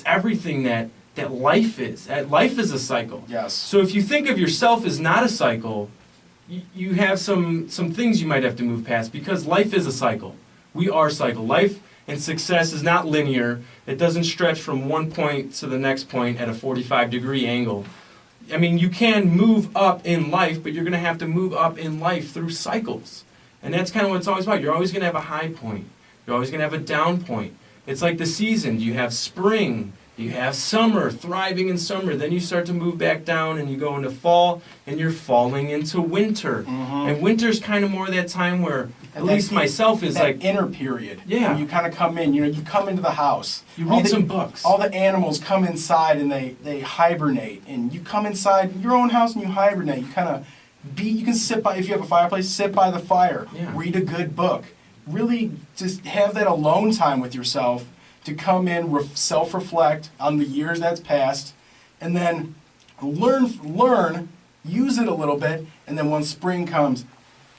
everything that life is. Life is a cycle. Yes. So if you think of yourself as not a cycle, you have some things you might have to move past, because life is a cycle. We are cycle. Life and success is not linear. It doesn't stretch from one point to the next point at a 45-degree angle. I mean, you can move up in life, but you're going to have to move up in life through cycles. And that's kind of what it's always about. You're always going to have a high point. You're always going to have a down point. It's like the seasons. You have spring, you have summer, thriving in summer. Then you start to move back down and you go into fall, and you're falling into winter. Mm-hmm. And winter's kind of more that time where, at least myself, is that like... inner period. Yeah. Where you kind of come in, you come into the house. You read some books. All the animals come inside and they hibernate. And you come inside your own house and you hibernate. You kind of you can sit by, if you have a fireplace, sit by the fire. Yeah. Read a good book. Really just have that alone time with yourself to come in, self-reflect on the years that's passed, and then learn, use it a little bit, and then when spring comes,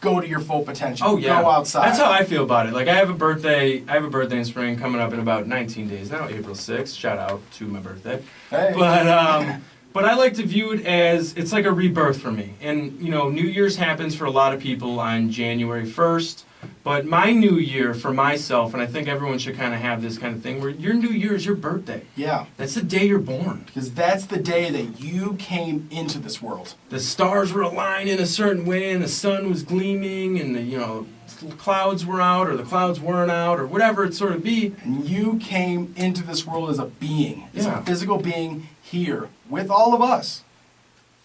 go to your full potential. Oh, yeah. Go outside. That's how I feel about it. Like, I have a birthday in spring coming up in about 19 days now, April 6th. Shout out to my birthday. Hey. But I like to view it as, it's like a rebirth for me. And, New Year's happens for a lot of people on January 1st. But my New Year for myself, and I think everyone should kind of have this kind of thing, where your New Year is your birthday. Yeah. That's the day you're born. Because that's the day that you came into this world. The stars were aligned in a certain way, and the sun was gleaming, and the clouds were out, or the clouds weren't out, or whatever it sort of be. And you came into this world as a being, as Yeah. a physical being here with all of us.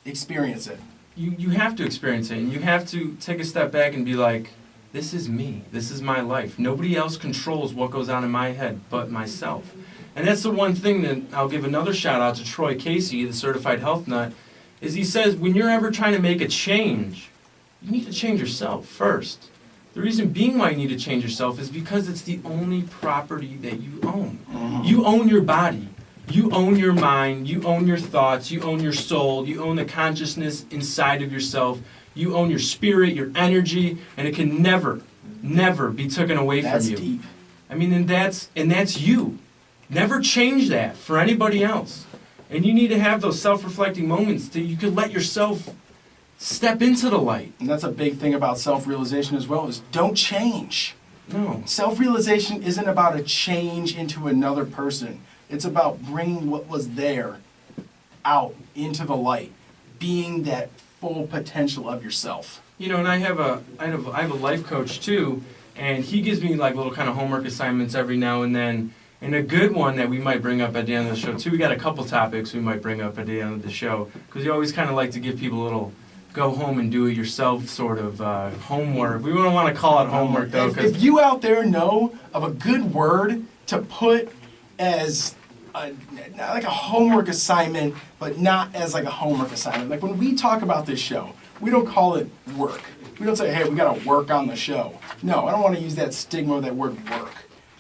experience it. You have to experience it, and you have to take a step back and be like, this is me. This is my life. Nobody else controls what goes on in my head but myself. And that's the one thing that I'll give another shout out to Troy Casey, the certified health nut, is he says when you're ever trying to make a change, you need to change yourself first. The reason being why you need to change yourself is because it's the only property that you own. You own your body. You own your mind, you own your thoughts, you own your soul, you own the consciousness inside of yourself, you own your spirit, your energy, and it can never, never be taken away from you. That's deep. I mean, and that's you. Never change that for anybody else. And you need to have those self-reflecting moments that you can let yourself step into the light. And that's a big thing about self-realization as well, is don't change. No. Self-realization isn't about a change into another person. It's about bringing what was there out into the light, being that full potential of yourself. You know, and I have a life coach too, and he gives me like little kind of homework assignments every now and then. And a good one that we might bring up at the end of the show too. We got a couple topics we might bring up at the end of the show because you always kind of like to give people a little go home and do it yourself sort of homework. We don't want to call it homework though. If you out there know of a good word to put as not like a homework assignment, but not as like a homework assignment. Like when we talk about this show, we don't call it work. We don't say, hey, we got to work on the show. No, I don't want to use that stigma of that word work.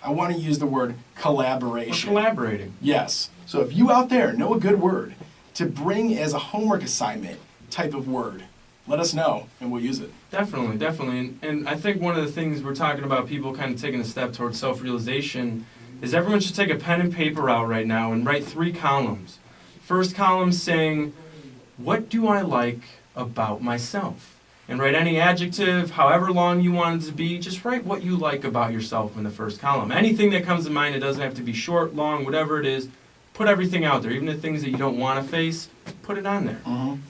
I want to use the word collaboration. We're collaborating. Yes. So if you out there know a good word to bring as a homework assignment type of word, let us know and we'll use it. Definitely, definitely. And I think one of the things we're talking about, people kind of taking a step towards self-realization, is everyone should take a pen and paper out right now and write 3 columns. First column saying, what do I like about myself? And write any adjective, however long you want it to be, just write what you like about yourself in the first column. Anything that comes to mind, it doesn't have to be short, long, whatever it is, put everything out there. Even the things that you don't want to face, put it on there.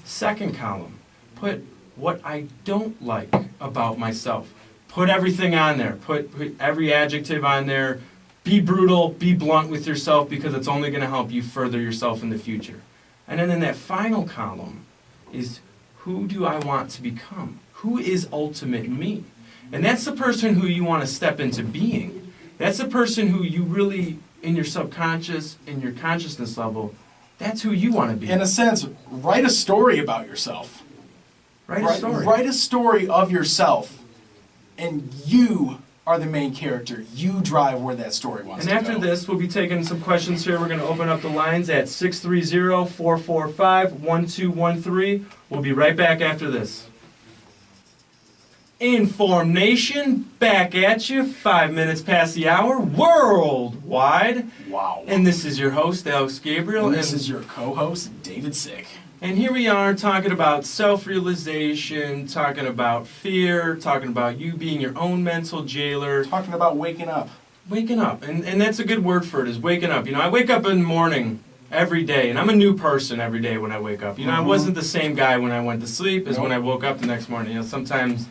Second column, put what I don't like about myself. Put everything on there. Put every adjective on there. Be brutal, be blunt with yourself because it's only going to help you further yourself in the future. And then in that final column is who do I want to become? Who is ultimate me? And that's the person who you want to step into being. That's the person who you really, in your subconscious, in your consciousness level, that's who you want to be. In a sense, write a story about yourself. Write a story. Write a story of yourself, and you are the main character. You drive where that story wants to go. And after this, we'll be taking some questions here. We're going to open up the lines at 630-445-1213. We'll be right back after this. InformNation, back at you, 5 minutes past the hour, worldwide. Wow. And this is your host, Alex Gabriel. And this is your co-host, David Sick. And here we are talking about self-realization, talking about fear, talking about you being your own mental jailer. Talking about waking up. Waking up. And that's a good word for it, is waking up. You know, I wake up in the morning every day, and I'm a new person every day when I wake up. You know, I wasn't the same guy when I went to sleep as when I woke up the next morning. You know, sometimes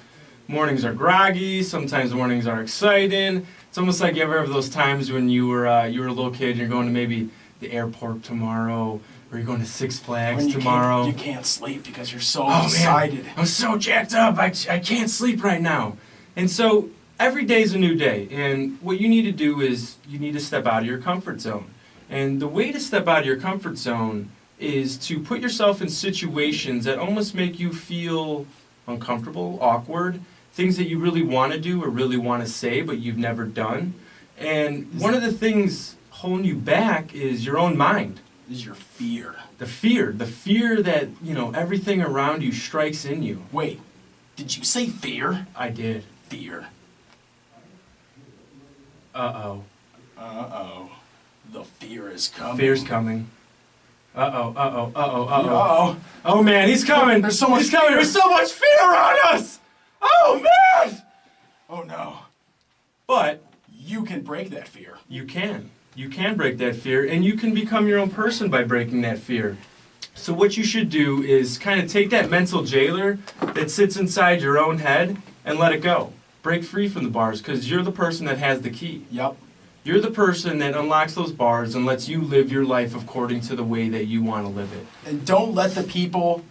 mornings are groggy, sometimes mornings are exciting. It's almost like you ever have those times when you were a little kid and you're going to maybe the airport tomorrow, or you're going to Six Flags tomorrow. You can't sleep because you're so excited. Man, I'm so jacked up. I can't sleep right now. And so every day's a new day. And what you need to do is you need to step out of your comfort zone. And the way to step out of your comfort zone is to put yourself in situations that almost make you feel uncomfortable, awkward, things that you really want to do or really want to say but you've never done. And one of the things holding you back is your own mind. Is your fear. The fear that, you know, everything around you strikes in you. Wait, did you say fear? I did. Fear. Uh-oh. Uh-oh. The fear is coming. Fear's coming. Uh-oh. Uh-oh. Oh, man, he's coming. There's so much He's coming. fear. There's so much fear around us. Oh, man. Oh, no. But You can break that fear. you can. You can break that fear, and you can become your own person by breaking that fear. So what you should do is kind of take that mental jailer that sits inside your own head and let it go. Break free from the bars, because you're the person that has the key. Yep. You're the person that unlocks those bars and lets you live your life according to the way that you want to live it. And don't let the people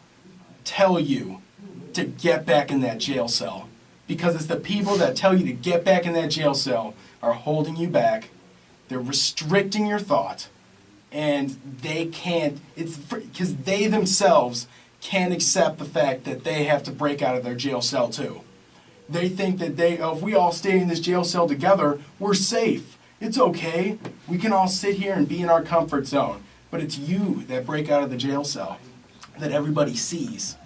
tell you to get back in that jail cell. Because it's the people that tell you to get back in that jail cell are holding you back. They're restricting your thought. And they can't, it's because they themselves can't accept the fact that they have to break out of their jail cell too. They think that if we all stay in this jail cell together, we're safe. It's okay. We can all sit here and be in our comfort zone. But it's you that break out of the jail cell that everybody sees.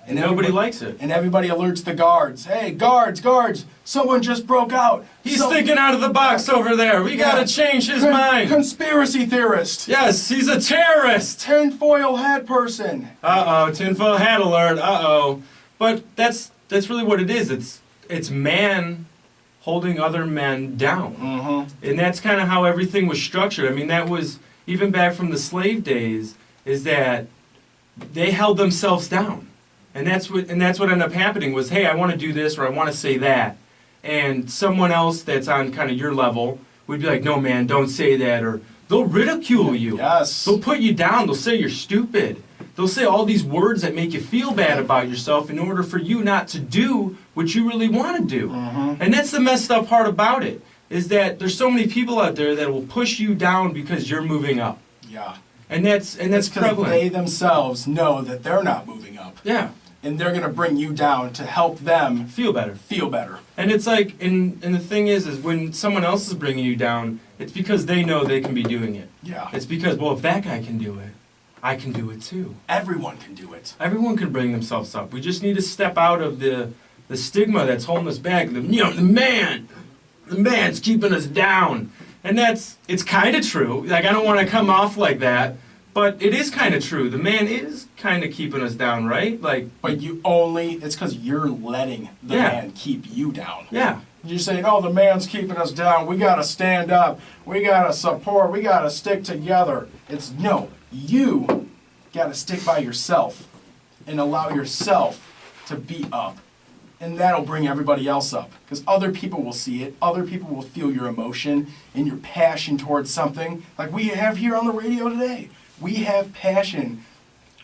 And nobody likes it. And everybody alerts the guards. Hey, guards, someone just broke out. He's thinking out of the box over there. We gotta change his mind. Conspiracy theorist. Yes, he's a terrorist. Tinfoil hat person. Uh-oh, tinfoil hat alert. Uh-oh. But that's really what it is. It's man holding other men down. Mm-hmm. And that's kind of how everything was structured. I mean, that was, even back from the slave days, is that they held themselves down. And that's what ended up happening was, hey, I want to do this or I want to say that. And someone else that's on kind of your level would be like, no, man, don't say that. Or they'll ridicule you. Yes. They'll put you down. They'll say you're stupid. They'll say all these words that make you feel bad about yourself in order for you not to do what you really want to do. Mm-hmm. And that's the messed up part about it, is that there's so many people out there that will push you down because you're moving up. Yeah. And that's because prevalent. they themselves know that they're not moving up. Yeah. And they're going to bring you down to help them Feel better. feel better. And it's like, and the thing is when someone else is bringing you down, it's because they know they can be doing it. Yeah. It's because, well, if that guy can do it, I can do it too. Everyone can do it. Everyone can bring themselves up. We just need to step out of the stigma that's holding us back. The man's keeping us down. And it's kind of true. Like, I don't want to come off like that, but it is kind of true. The man is kind of keeping us down, right? Like, But it's because you're letting the man keep you down. yeah. You're saying, oh, the man's keeping us down. We got to stand up. We got to support. We got to stick together. No, you got to stick by yourself and allow yourself to be up. And that'll bring everybody else up. Because other people will see it. Other people will feel your emotion and your passion towards something. Like we have here on the radio today. We have passion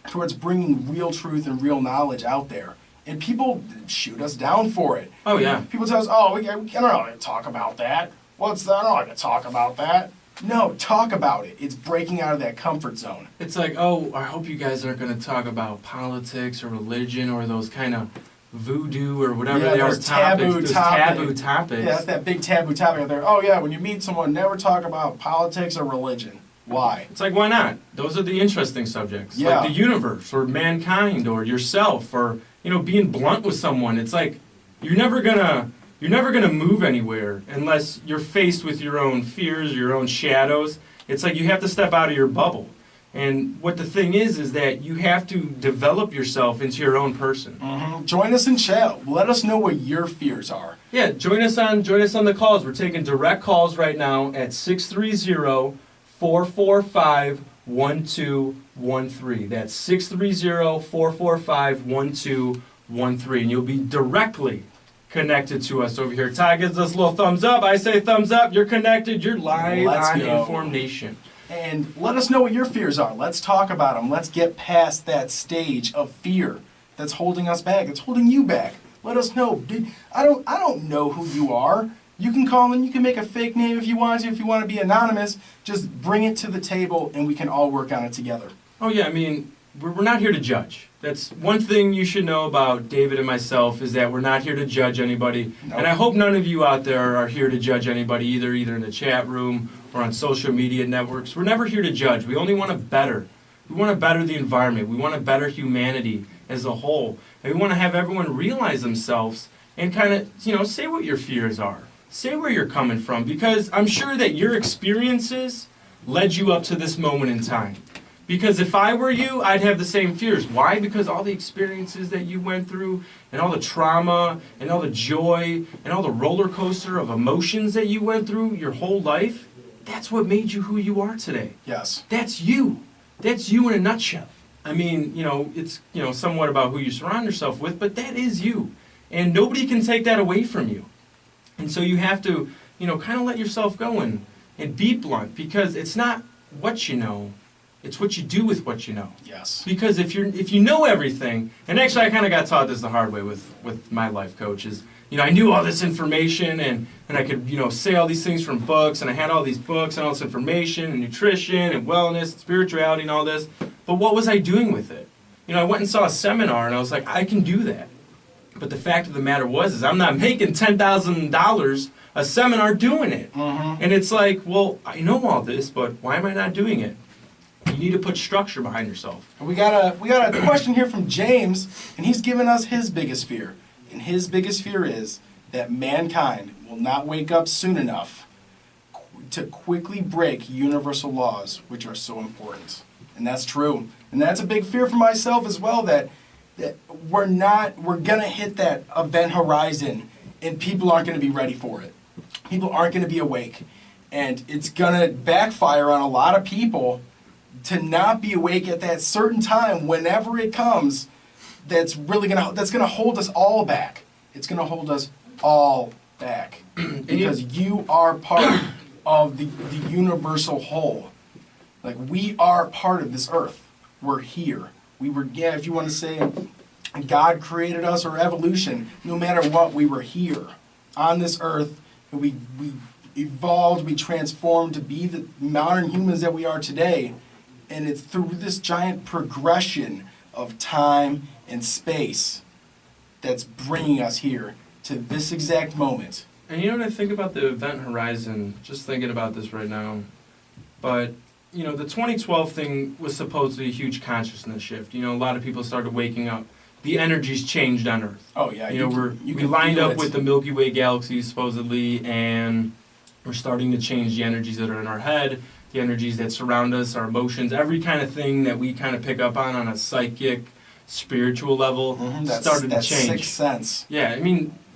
towards bringing real truth and real knowledge out there. And people shoot us down for it. Oh, yeah. People tell us, oh, we don't know to talk about that. What's that? I don't like to talk about that. No, talk about it. It's breaking out of that comfort zone. It's like, oh, I hope you guys aren't going to talk about politics or religion or those kind of voodoo or whatever they are those taboo topics. Yeah, that's that big taboo topic out there. Oh, yeah, when you meet someone, never talk about politics or religion. Why? It's like, why not? Those are the interesting subjects. Yeah. Like the universe or mankind or yourself or, being blunt with someone. It's like, you're never gonna move anywhere unless you're faced with your own fears, your own shadows. It's like you have to step out of your bubble. And what the thing is that you have to develop yourself into your own person. Mm-hmm. Join us in chat. Let us know what your fears are. Yeah, join us on the calls. We're taking direct calls right now at 630-445-1213. That's 630-445-1213. And you'll be directly connected to us over here. Ty gives us a little thumbs up. I say thumbs up. You're connected. You're live on InformNation. And let us know what your fears are. Let's talk about them. Let's get past that stage of fear that's holding us back. It's holding you back. Let us know. I don't know who you are. You can call in. You can make a fake name if you want to. If you want to be anonymous, just bring it to the table and we can all work on it together. Oh, yeah. I mean, we're not here to judge. That's one thing you should know about David and myself is that we're not here to judge anybody. Nope. And I hope none of you out there are here to judge anybody either in the chat room or on social media networks. We're never here to judge. We only want to better. We want to better the environment. We want to better humanity as a whole. And we want to have everyone realize themselves and kind of, say what your fears are. Say where you're coming from. Because I'm sure that your experiences led you up to this moment in time. Because if I were you, I'd have the same fears. Why? Because all the experiences that you went through and all the trauma and all the joy and all the roller coaster of emotions that you went through your whole life, that's what made you who you are today. Yes. That's you. That's you in a nutshell. I mean, it's, somewhat about who you surround yourself with, but that is you. And nobody can take that away from you. And so you have to, kind of let yourself go and be blunt because it's not what you know, It's what you do with what you know. Yes. Because if you know everything, and actually I kind of got taught this the hard way with my life coach is, I knew all this information and I could, say all these things from books, and I had all these books and all this information and nutrition and wellness and spirituality and all this, but what was I doing with it? I went and saw a seminar and I was like, I can do that. But the fact of the matter is I'm not making $10,000 a seminar doing it. Mm-hmm. And it's like, well, I know all this, but why am I not doing it? You need to put structure behind yourself. We got a question here from James, and he's given us his biggest fear. And his biggest fear is that mankind will not wake up soon enough to quickly break universal laws, which are so important. And that's true. And that's a big fear for myself as well, that we're going to hit that event horizon and people aren't going to be ready for it. People aren't going to be awake. And it's going to backfire on a lot of people to not be awake at that certain time whenever it comes. That's going to hold us all back. It's going to hold us all back because you are part of the universal whole. Like, we are part of this earth. We're here. We were, if you want to say God created us or evolution, no matter what, we were here on this earth. And we evolved, we transformed to be the modern humans that we are today. And it's through this giant progression of time and space that's bringing us here to this exact moment. And you know what I think about the event horizon, just thinking about this right now, but the 2012 thing was supposedly a huge consciousness shift. A lot of people started waking up. The energies changed on Earth. Oh yeah, we lined up with the Milky Way galaxy supposedly, and we're starting to change the energies that are in our head, the energies that surround us, our emotions, every kind of thing that we kind of pick up on a psychic, spiritual level started to change. Sixth sense. Yeah,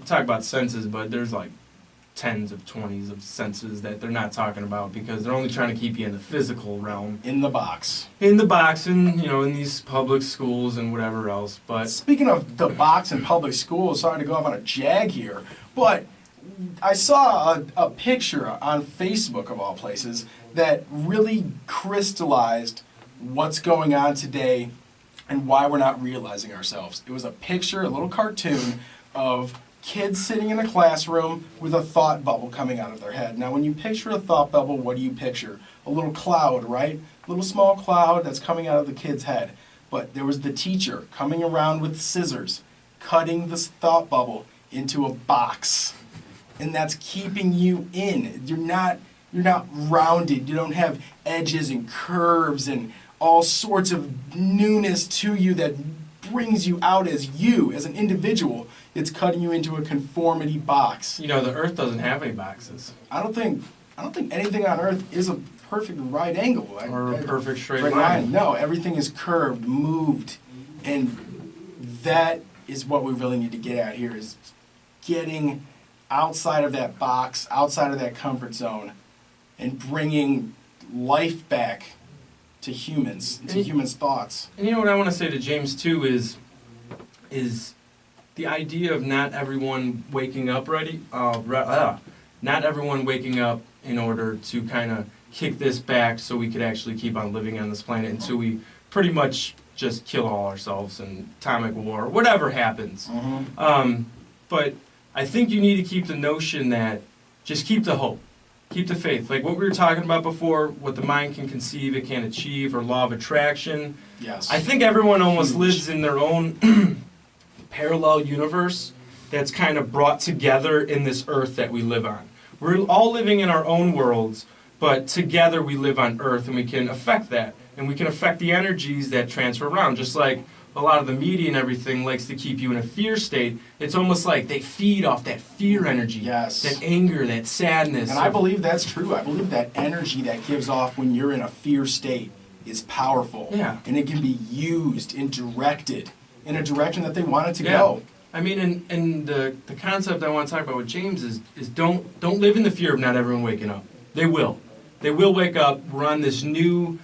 talk about senses, but there's like tens of 20s of senses that they're not talking about because they're only trying to keep you in the physical realm. In the box. In the box and, in these public schools and whatever else. But speaking of the box in public schools, sorry to go off on a jag here, but I saw a picture on Facebook, of all places, that really crystallized what's going on today and why we're not realizing ourselves. It was a picture, a little cartoon of kids sitting in a classroom with a thought bubble coming out of their head. Now, when you picture a thought bubble, what do you picture? A little cloud, right? A little small cloud that's coming out of the kid's head. But there was the teacher coming around with scissors, cutting this thought bubble into a box. And that's keeping you in. You're not rounded. You don't have edges and curves and all sorts of newness to you that brings you out as you, as an individual. It's cutting you into a conformity box. the Earth doesn't have any boxes. I don't think anything on Earth is a perfect right angle. Or a perfect straight line. No, everything is curved, moved. And that is what we really need to get at here, is getting outside of that box, outside of that comfort zone, and bringing life back to humans, to humans' thoughts. And what I want to say to James too is the idea of not everyone waking up not everyone waking up in order to kind of kick this back so we could actually keep on living on this planet until we pretty much just kill all ourselves in atomic war, whatever happens. Mm-hmm. But I think you need to keep the notion that just keep the hope. Keep the faith. Like what we were talking about before, what the mind can conceive, it can achieve, or law of attraction. Yes. I think everyone almost lives in their own parallel universe that's kind of brought together in this earth that we live on. We're all living in our own worlds, but together we live on Earth, and we can affect that. And we can affect the energies that transfer around, just like a lot of the media and everything likes to keep you in a fear state. It's almost like they feed off that fear energy, yes, that anger, that sadness. And I believe that's true. I believe that energy that gives off when you're in a fear state is powerful. Yeah. And it can be used and directed in a direction that they want it to go. And the concept I want to talk about with James is don't live in the fear of not everyone waking up. They will. They will wake up. We're on this new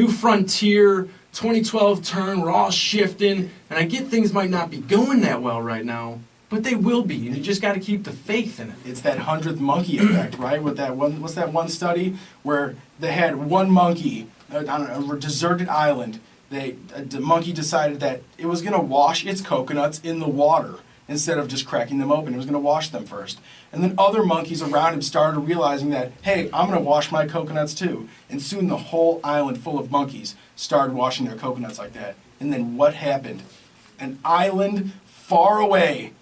frontier. 2012 turn, we're all shifting, and I get things might not be going that well right now, but they will be, and you just got to keep the faith in it. It's that 100th monkey effect, right? With that one, what's that one study where they had one monkey I don't know, a deserted island. The monkey decided that it was going to wash its coconuts in the water instead of just cracking them open. It was going to wash them first. And then other monkeys around him started realizing that, hey, I'm going to wash my coconuts too. And soon the whole island full of monkeys started washing their coconuts like that. And then what happened? An island far away,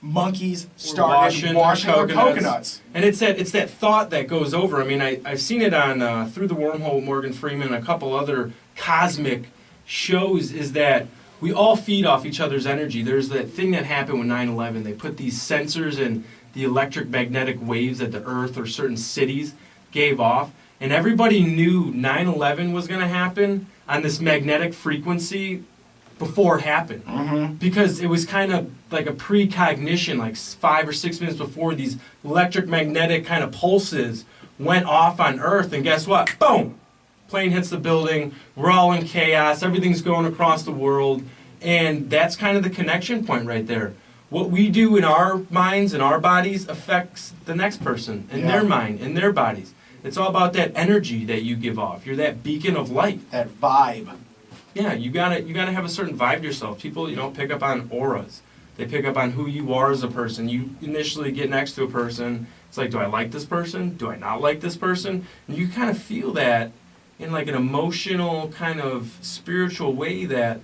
monkeys started washing their coconuts. And it's that thought that goes over. I mean, I've seen it on Through the Wormhole with Morgan Freeman and a couple other cosmic shows, is that we all feed off each other's energy. There's that thing that happened with 9/11. They put these sensors in the electric magnetic waves that the Earth or certain cities gave off. And everybody knew 9/11 was going to happen on this magnetic frequency before it happened. Mm-hmm. Because it was kind of like a precognition, like 5 or 6 minutes before these electric magnetic kind of pulses went off on Earth. And guess what? Boom! Plane hits the building, we're all in chaos, everything's going across the world, and that's kind of the connection point right there. What we do in our minds and our bodies affects the next person in their mind, in their bodies. It's all about that energy that you give off. You're that beacon of light. That vibe. Yeah, you gotta have a certain vibe to yourself. People, pick up on auras. They pick up on who you are as a person. You initially get next to a person, it's like, do I like this person? Do I not like this person? And you kind of feel that in like an emotional kind of spiritual way that,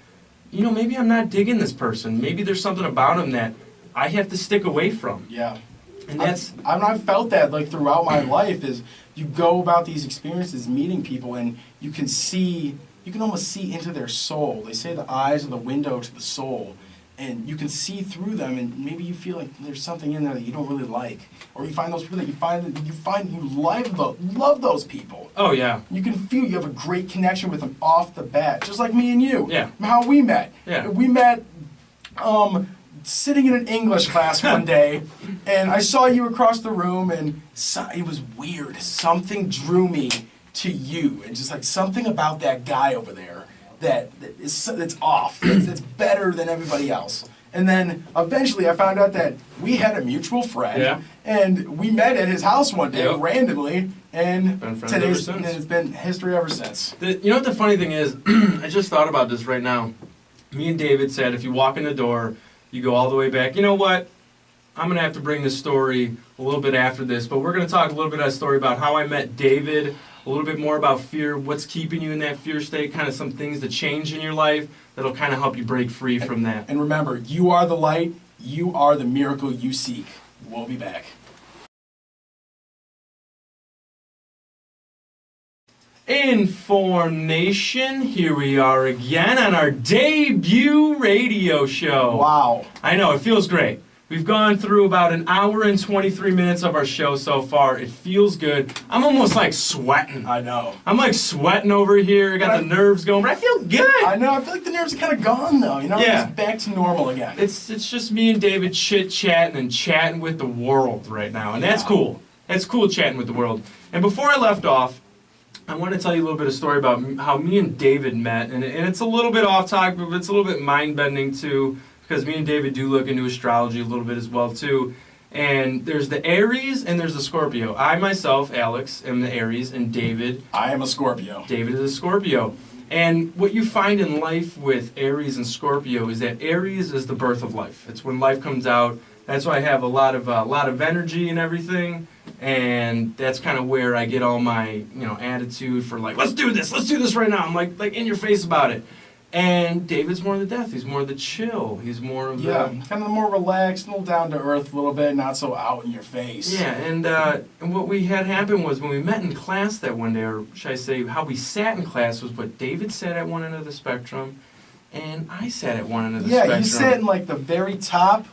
maybe I'm not digging this person. Maybe there's something about him that I have to stick away from. Yeah. And that's... I've felt that like throughout my life is you go about these experiences meeting people and you can almost see into their soul. They say the eyes are the window to the soul. And you can see through them, and maybe you feel like there's something in there that you don't really like, or you find those people that you love those people. Oh yeah. You can feel you have a great connection with them off the bat, just like me and you. Yeah. How we met. Yeah. We met sitting in an English class one day, and I saw you across the room, and it was weird. Something drew me to you, and just like something about that guy over there. That's off. It's better than everybody else. And then eventually I found out that we had a mutual friend, and we met at his house one day randomly, and it's been history ever since. You know what the funny thing is? I just thought about this right now. Me and David said if you walk in the door, you go all the way back. You know what? I'm going to have to bring this story a little bit after this, but we're going to talk a little bit of a story about how I met David, a little bit more about fear, what's keeping you in that fear state, kind of some things that change in your life that'll kind of help you break free from that. And remember, you are the light, you are the miracle you seek. We'll be back. InformNation, here we are again on our debut radio show. Wow. I know, it feels great. We've gone through about an hour and 23 minutes of our show so far. It feels good. I'm almost like sweating. I know. I'm like sweating over here. I got the nerves going, but I feel good. I know. I feel like the nerves are kind of gone, though. Yeah. It's back to normal again. It's just me and David chit-chatting and chatting with the world right now, and that's cool. That's cool chatting with the world. And before I left off, I want to tell you a little bit of story about how me and David met, and it's a little bit off topic, but it's a little bit mind-bending too, because me and David do look into astrology a little bit as well too. And there's the Aries and there's the Scorpio. I myself, Alex, am the Aries, and David... I am a Scorpio. David is a Scorpio. And what you find in life with Aries and Scorpio is that Aries is the birth of life. It's when life comes out. That's why I have a lot of energy and everything. And that's kind of where I get all my attitude for like, let's do this right now. I'm like in your face about it. And David's more of the death. He's more of the chill. He's more of kind of more relaxed, a little down to earth a little bit, not so out in your face. Yeah, and what we had happen was when we met in class that one day, or should I say how we sat in class, was what David sat at one end of the spectrum, and I sat at one end of the spectrum. Yeah, you sat in like the very top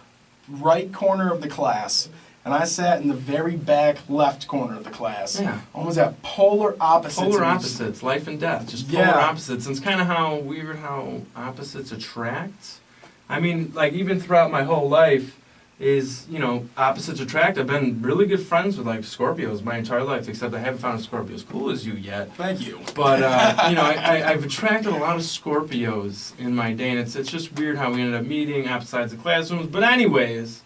right corner of the class. And I sat in the very back left corner of the class. Yeah. Almost at polar opposites. Polar opposites, life and death, just polar opposites. And it's kind of how weird how opposites attract. I mean, like even throughout my whole life is, opposites attract. I've been really good friends with like Scorpios my entire life, except I haven't found a Scorpio as cool as you yet. Thank you. But, I've attracted a lot of Scorpios in my day, and it's just weird how we ended up meeting outside the classrooms. But anyways...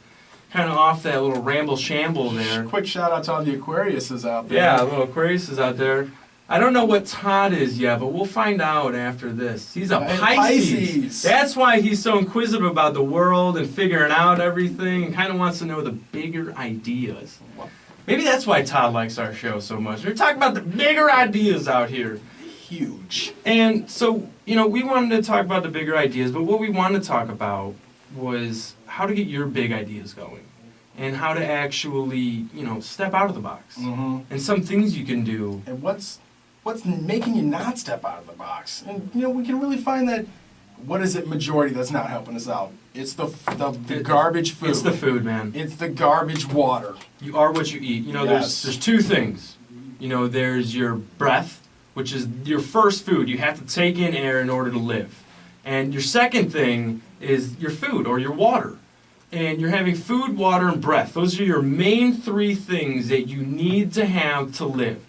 kind of off that little ramble-shamble there. Quick shout-out to all the Aquariuses out there. Yeah, little Aquariuses out there. I don't know what Todd is yet, but we'll find out after this. He's a Pisces. That's why he's so inquisitive about the world and figuring out everything and kind of wants to know the bigger ideas. Maybe that's why Todd likes our show so much. We're talking about the bigger ideas out here. Huge. And so, we wanted to talk about the bigger ideas, but what we wanted to talk about was how to get your big ideas going and how to actually, step out of the box. And some things you can do. And what's making you not step out of the box? And, we can really find that, what is it, majority that's not helping us out? It's the garbage food. It's the food, man. It's the garbage water. You are what you eat. There's two things. There's your breath, which is your first food. You have to take in air in order to live. And your second thing is your food or your water. And you're having food, water, and breath. Those are your main three things that you need to have to live.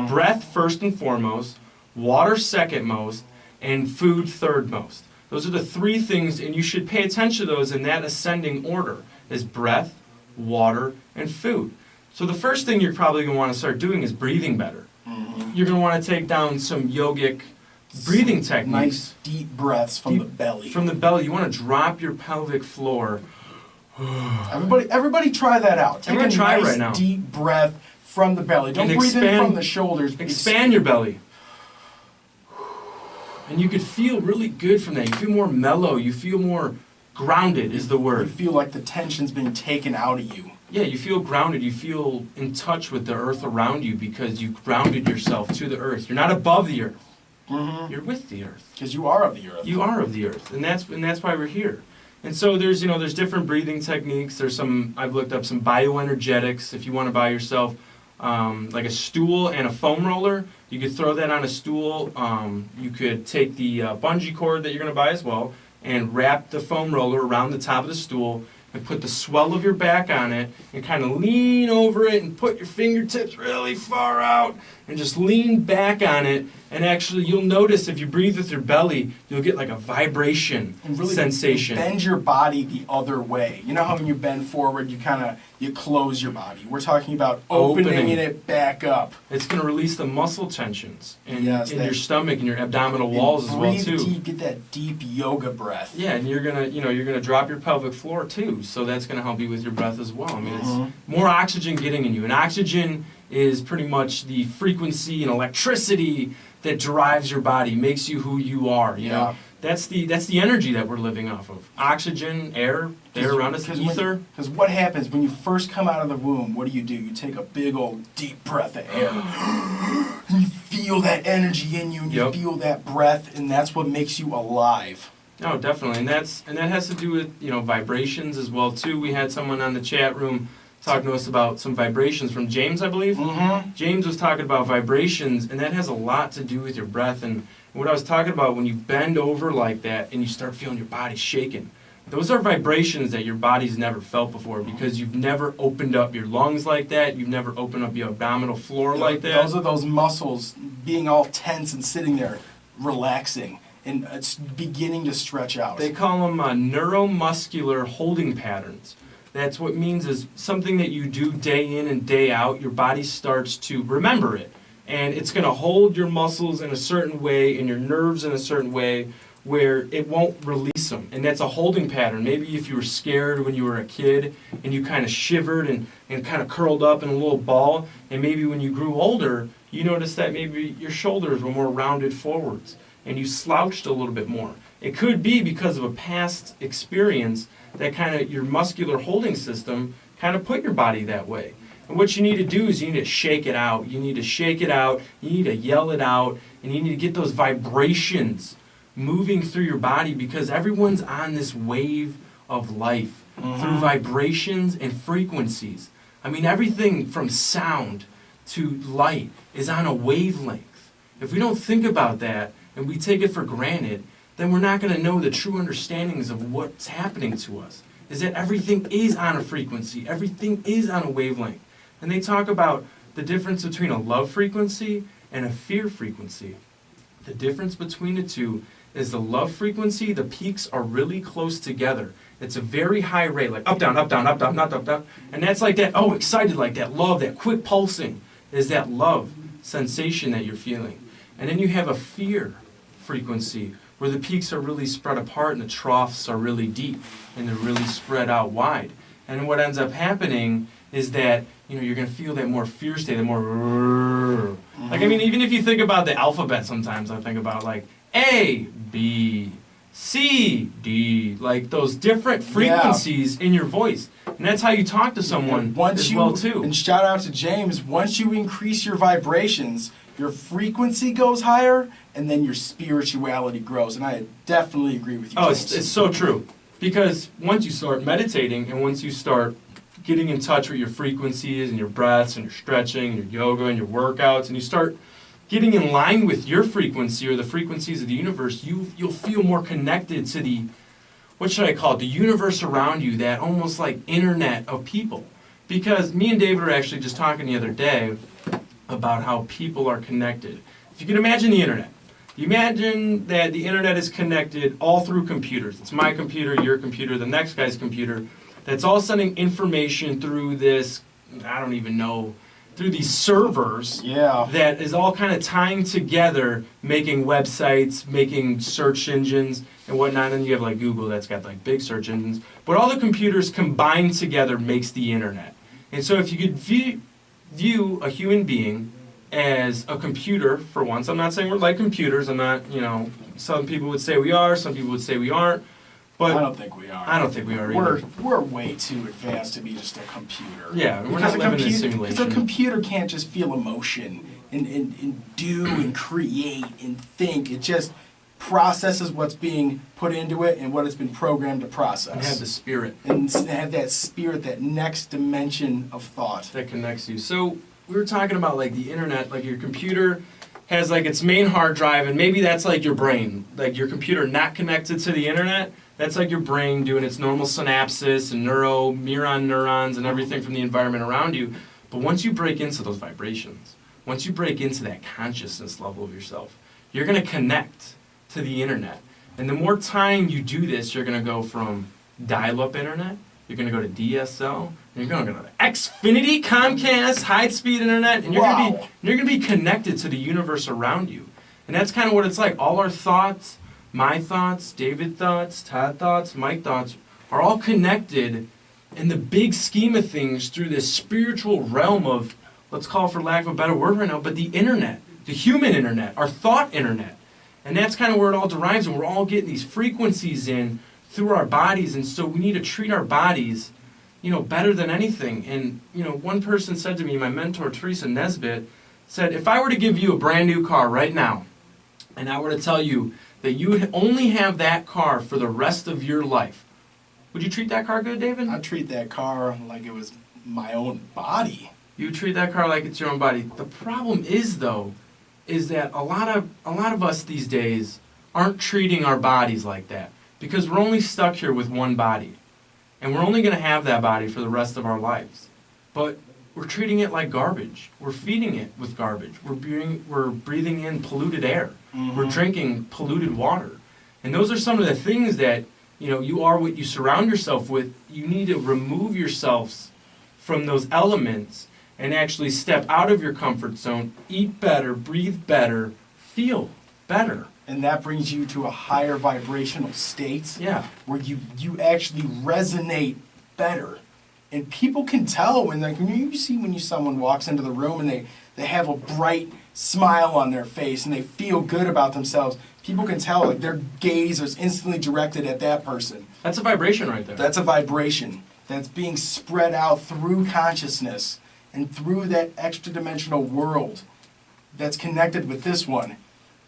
Breath first and foremost, water second most, and food third most. Those are the three things, and you should pay attention to those in that ascending order, is breath, water, and food. So the first thing you're probably going to want to start doing is breathing better. You're going to want to take down some yogic breathing techniques. Nice deep breaths from the belly. From the belly. You want to drop your pelvic floor. Everybody try that out. Take a nice right now. Deep breath from the belly. Don't breathe in from the shoulders. Expand your belly. And you could feel really good from that. You feel more mellow. You feel more grounded is the word. You feel like the tension's being taken out of you. Yeah, you feel grounded. You feel in touch with the earth around you because you grounded yourself to the earth. You're not above the earth. You're with the earth. Because you are of the earth. You are of the earth. And that's why we're here. And so there's different breathing techniques. There's I've looked up some bioenergetics. If you want to buy yourself like a stool and a foam roller, you could throw that on a stool. You could take the bungee cord that you're going to buy as well and wrap the foam roller around the top of the stool and put the swell of your back on it and kind of lean over it and put your fingertips really far out and just lean back on it. And actually, you'll notice if you breathe with your belly, you'll get like a vibration sensation. Bend your body the other way. You know how when you bend forward, you close your body. We're talking about opening it back up. It's going to release the muscle tensions in your stomach and your abdominal walls as well too. Breathe deep, get that deep yoga breath. Yeah, and you're gonna drop your pelvic floor too. So that's going to help you with your breath as well. I mean, it's more oxygen getting in you, and oxygen is pretty much the frequency and electricity that drives your body, makes you who you are. You know, that's the energy that we're living off of. Oxygen, air around us, ether. Because what happens when you first come out of the womb? What do? You take a big old deep breath of air. And you feel that energy in you, and you feel that breath, and that's what makes you alive. No, definitely, and that has to do with vibrations as well too. We had someone on the chat room talking to us about some vibrations from James, I believe. James was talking about vibrations, and that has a lot to do with your breath. And what I was talking about, when you bend over like that and you start feeling your body shaking, those are vibrations that your body's never felt before because you've never opened up your lungs like that. You've never opened up your abdominal floor like that. Those are those muscles being all tense and sitting there relaxing. And it's beginning to stretch out. They call them neuromuscular holding patterns. That's what means is something that you do day in and day out, your body starts to remember it. And it's going to hold your muscles in a certain way and your nerves in a certain way where it won't release them. And that's a holding pattern. Maybe if you were scared when you were a kid and you kind of shivered and kind of curled up in a little ball, and maybe when you grew older, you noticed that maybe your shoulders were more rounded forwards and you slouched a little bit more. It could be because of a past experience that kind of your muscular holding system kind of put your body that way. And what you need to do is you need to shake it out. You need to shake it out. You need to yell it out. And you need to get those vibrations moving through your body because everyone's on this wave of life through vibrations and frequencies. I mean, everything from sound to light is on a wavelength. If we don't think about that and we take it for granted, then we're not going to know the true understandings of what's happening to us. Is that everything is on a frequency. Everything is on a wavelength. And they talk about the difference between a love frequency and a fear frequency. The difference between the two is the love frequency, the peaks are really close together. It's a very high rate, like up, down, up, down, up, down, up, down, up, down. And that's like that, excited, like that love, that quick pulsing is that love. sensation that you're feeling. And then you have a fear frequency where the peaks are really spread apart and the troughs are really deep and they're really spread out wide. And what ends up happening is that, you're going to feel that more fear state, the more... Like, I mean, even if you think about the alphabet sometimes, I think about like A, B, C, D, like those different frequencies in your voice. And that's how you talk to someone as well, too. And shout out to James, once you increase your vibrations, your frequency goes higher, and then your spirituality grows. And I definitely agree with you, James. It's so true. Because once you start meditating and once you start getting in touch with your frequencies and your breaths and your stretching and your yoga and your workouts, and you start getting in line with your frequency or the frequencies of the universe, you'll feel more connected to the, what should I call it, the universe around you, that almost like internet of people. Because me and David were actually just talking the other day about how people are connected. If you can imagine the internet, you imagine that the internet is connected all through computers. It's my computer, your computer, the next guy's computer. That's all sending information through this, I don't even know, through these servers that is all kind of tying together, making websites, making search engines and whatnot. And you have like Google that's got like big search engines. But all the computers combined together makes the internet. And so if you could view a human being as a computer, for once, I'm not saying we're like computers. I'm not, some people would say we are, some people would say we aren't. But I don't think we are. I don't think we are either. We're way too advanced to be just a computer. Yeah, we're not living in a simulation. Because a computer can't just feel emotion and do and create and think. It just processes what's being put into it and what it's been programmed to process. And have the spirit. And have that spirit, that next dimension of thought. That connects you. So we were talking about like the internet, like your computer has like its main hard drive, and maybe that's like your brain. Like your computer not connected to the internet, that's like your brain doing its normal synapses and neuron neurons and everything from the environment around you. But once you break into those vibrations, once you break into that consciousness level of yourself, you're going to connect to the internet. And the more time you do this, you're going to go from dial-up internet, you're going to go to DSL, and you're going to go to Xfinity, Comcast, high-speed internet, and you're going to be connected to the universe around you. And that's kind of what it's like. All our thoughts, my thoughts, David's thoughts, Todd thoughts, Mike thoughts, are all connected in the big scheme of things through this spiritual realm of, let's call it for lack of a better word right now, but the internet, the human internet, our thought internet. And that's kind of where it all derives, and we're all getting these frequencies in through our bodies, and so we need to treat our bodies, better than anything. And, one person said to me, my mentor, Teresa Nesbitt, said, if I were to give you a brand new car right now, and I were to tell you that you would only have that car for the rest of your life, would you treat that car good, David? I'd treat that car like it was my own body. You would treat that car like it's your own body. The problem is, though, is that a lot of us these days aren't treating our bodies like that, because we're only stuck here with one body, and we're only going to have that body for the rest of our lives. But we're treating it like garbage. We're feeding it with garbage. We're breathing in polluted air. Mm-hmm. We're drinking polluted water. And those are some of the things that, you are what you surround yourself with. You need to remove yourselves from those elements and actually step out of your comfort zone, eat better, breathe better, feel better. And that brings you to a higher vibrational state. Yeah. Where you actually resonate better. And people can tell when someone walks into the room and they have a bright smile on their face and they feel good about themselves. People can tell, like, their gaze is instantly directed at that person. That's a vibration right there. That's a vibration that's being spread out through consciousness and through that extra dimensional world that's connected with this one.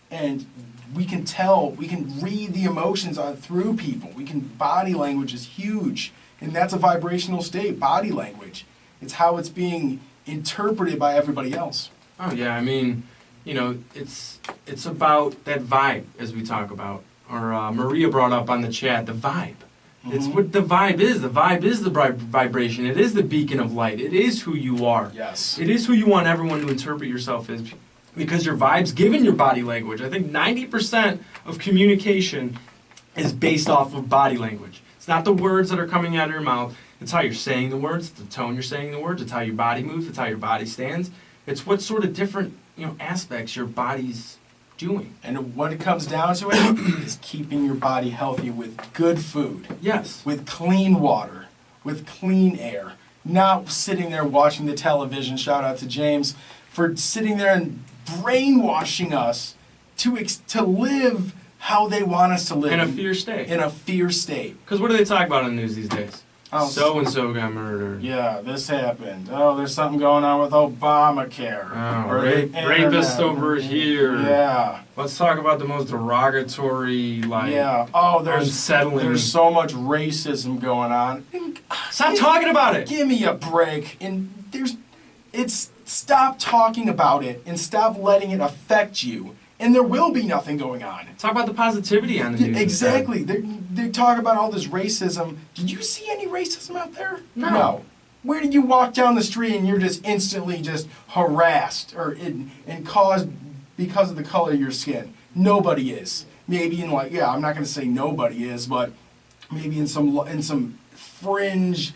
And we can tell, we can read the emotions through people. Body language is huge. And that's a vibrational state, body language. It's how it's being interpreted by everybody else. Oh, yeah. I mean, it's about that vibe, as we talk about. Or Maria brought up on the chat, the vibe. Mm-hmm. It's what the vibe is. The vibe is the vibration. It is the beacon of light. It is who you are. Yes. It is who you want everyone to interpret yourself as, because your vibe's given your body language. I think 90% of communication is based off of body language. It's not the words that are coming out of your mouth. It's how you're saying the words, the tone you're saying the words. It's how your body moves. It's how your body stands. It's what sort of different aspects your body's doing. And what it comes down to it is keeping your body healthy with good food, Yes. with clean water, with clean air. Not sitting there watching the television. Shout out to James for sitting there and brainwashing us to live how they want us to live. In a fear state. In a fear state. Because what do they talk about on the news these days? Oh, So-and-so got murdered. Yeah, this happened. Oh, there's something going on with Obamacare. Oh, Or the rapist internet. over here. Yeah. Let's talk about the most derogatory, Yeah. Oh, unsettling. there's so much racism going on. Stop talking about it. Give me a break. And stop talking about it and stop letting it affect you. And there will be nothing going on. Talk about the positivity on the news. Exactly. They talk about all this racism. Did you see any racism out there? No. Where did you walk down the street and you're just instantly just harassed and caused because of the color of your skin? Nobody is. Maybe I'm not going to say nobody is, but maybe in some fringe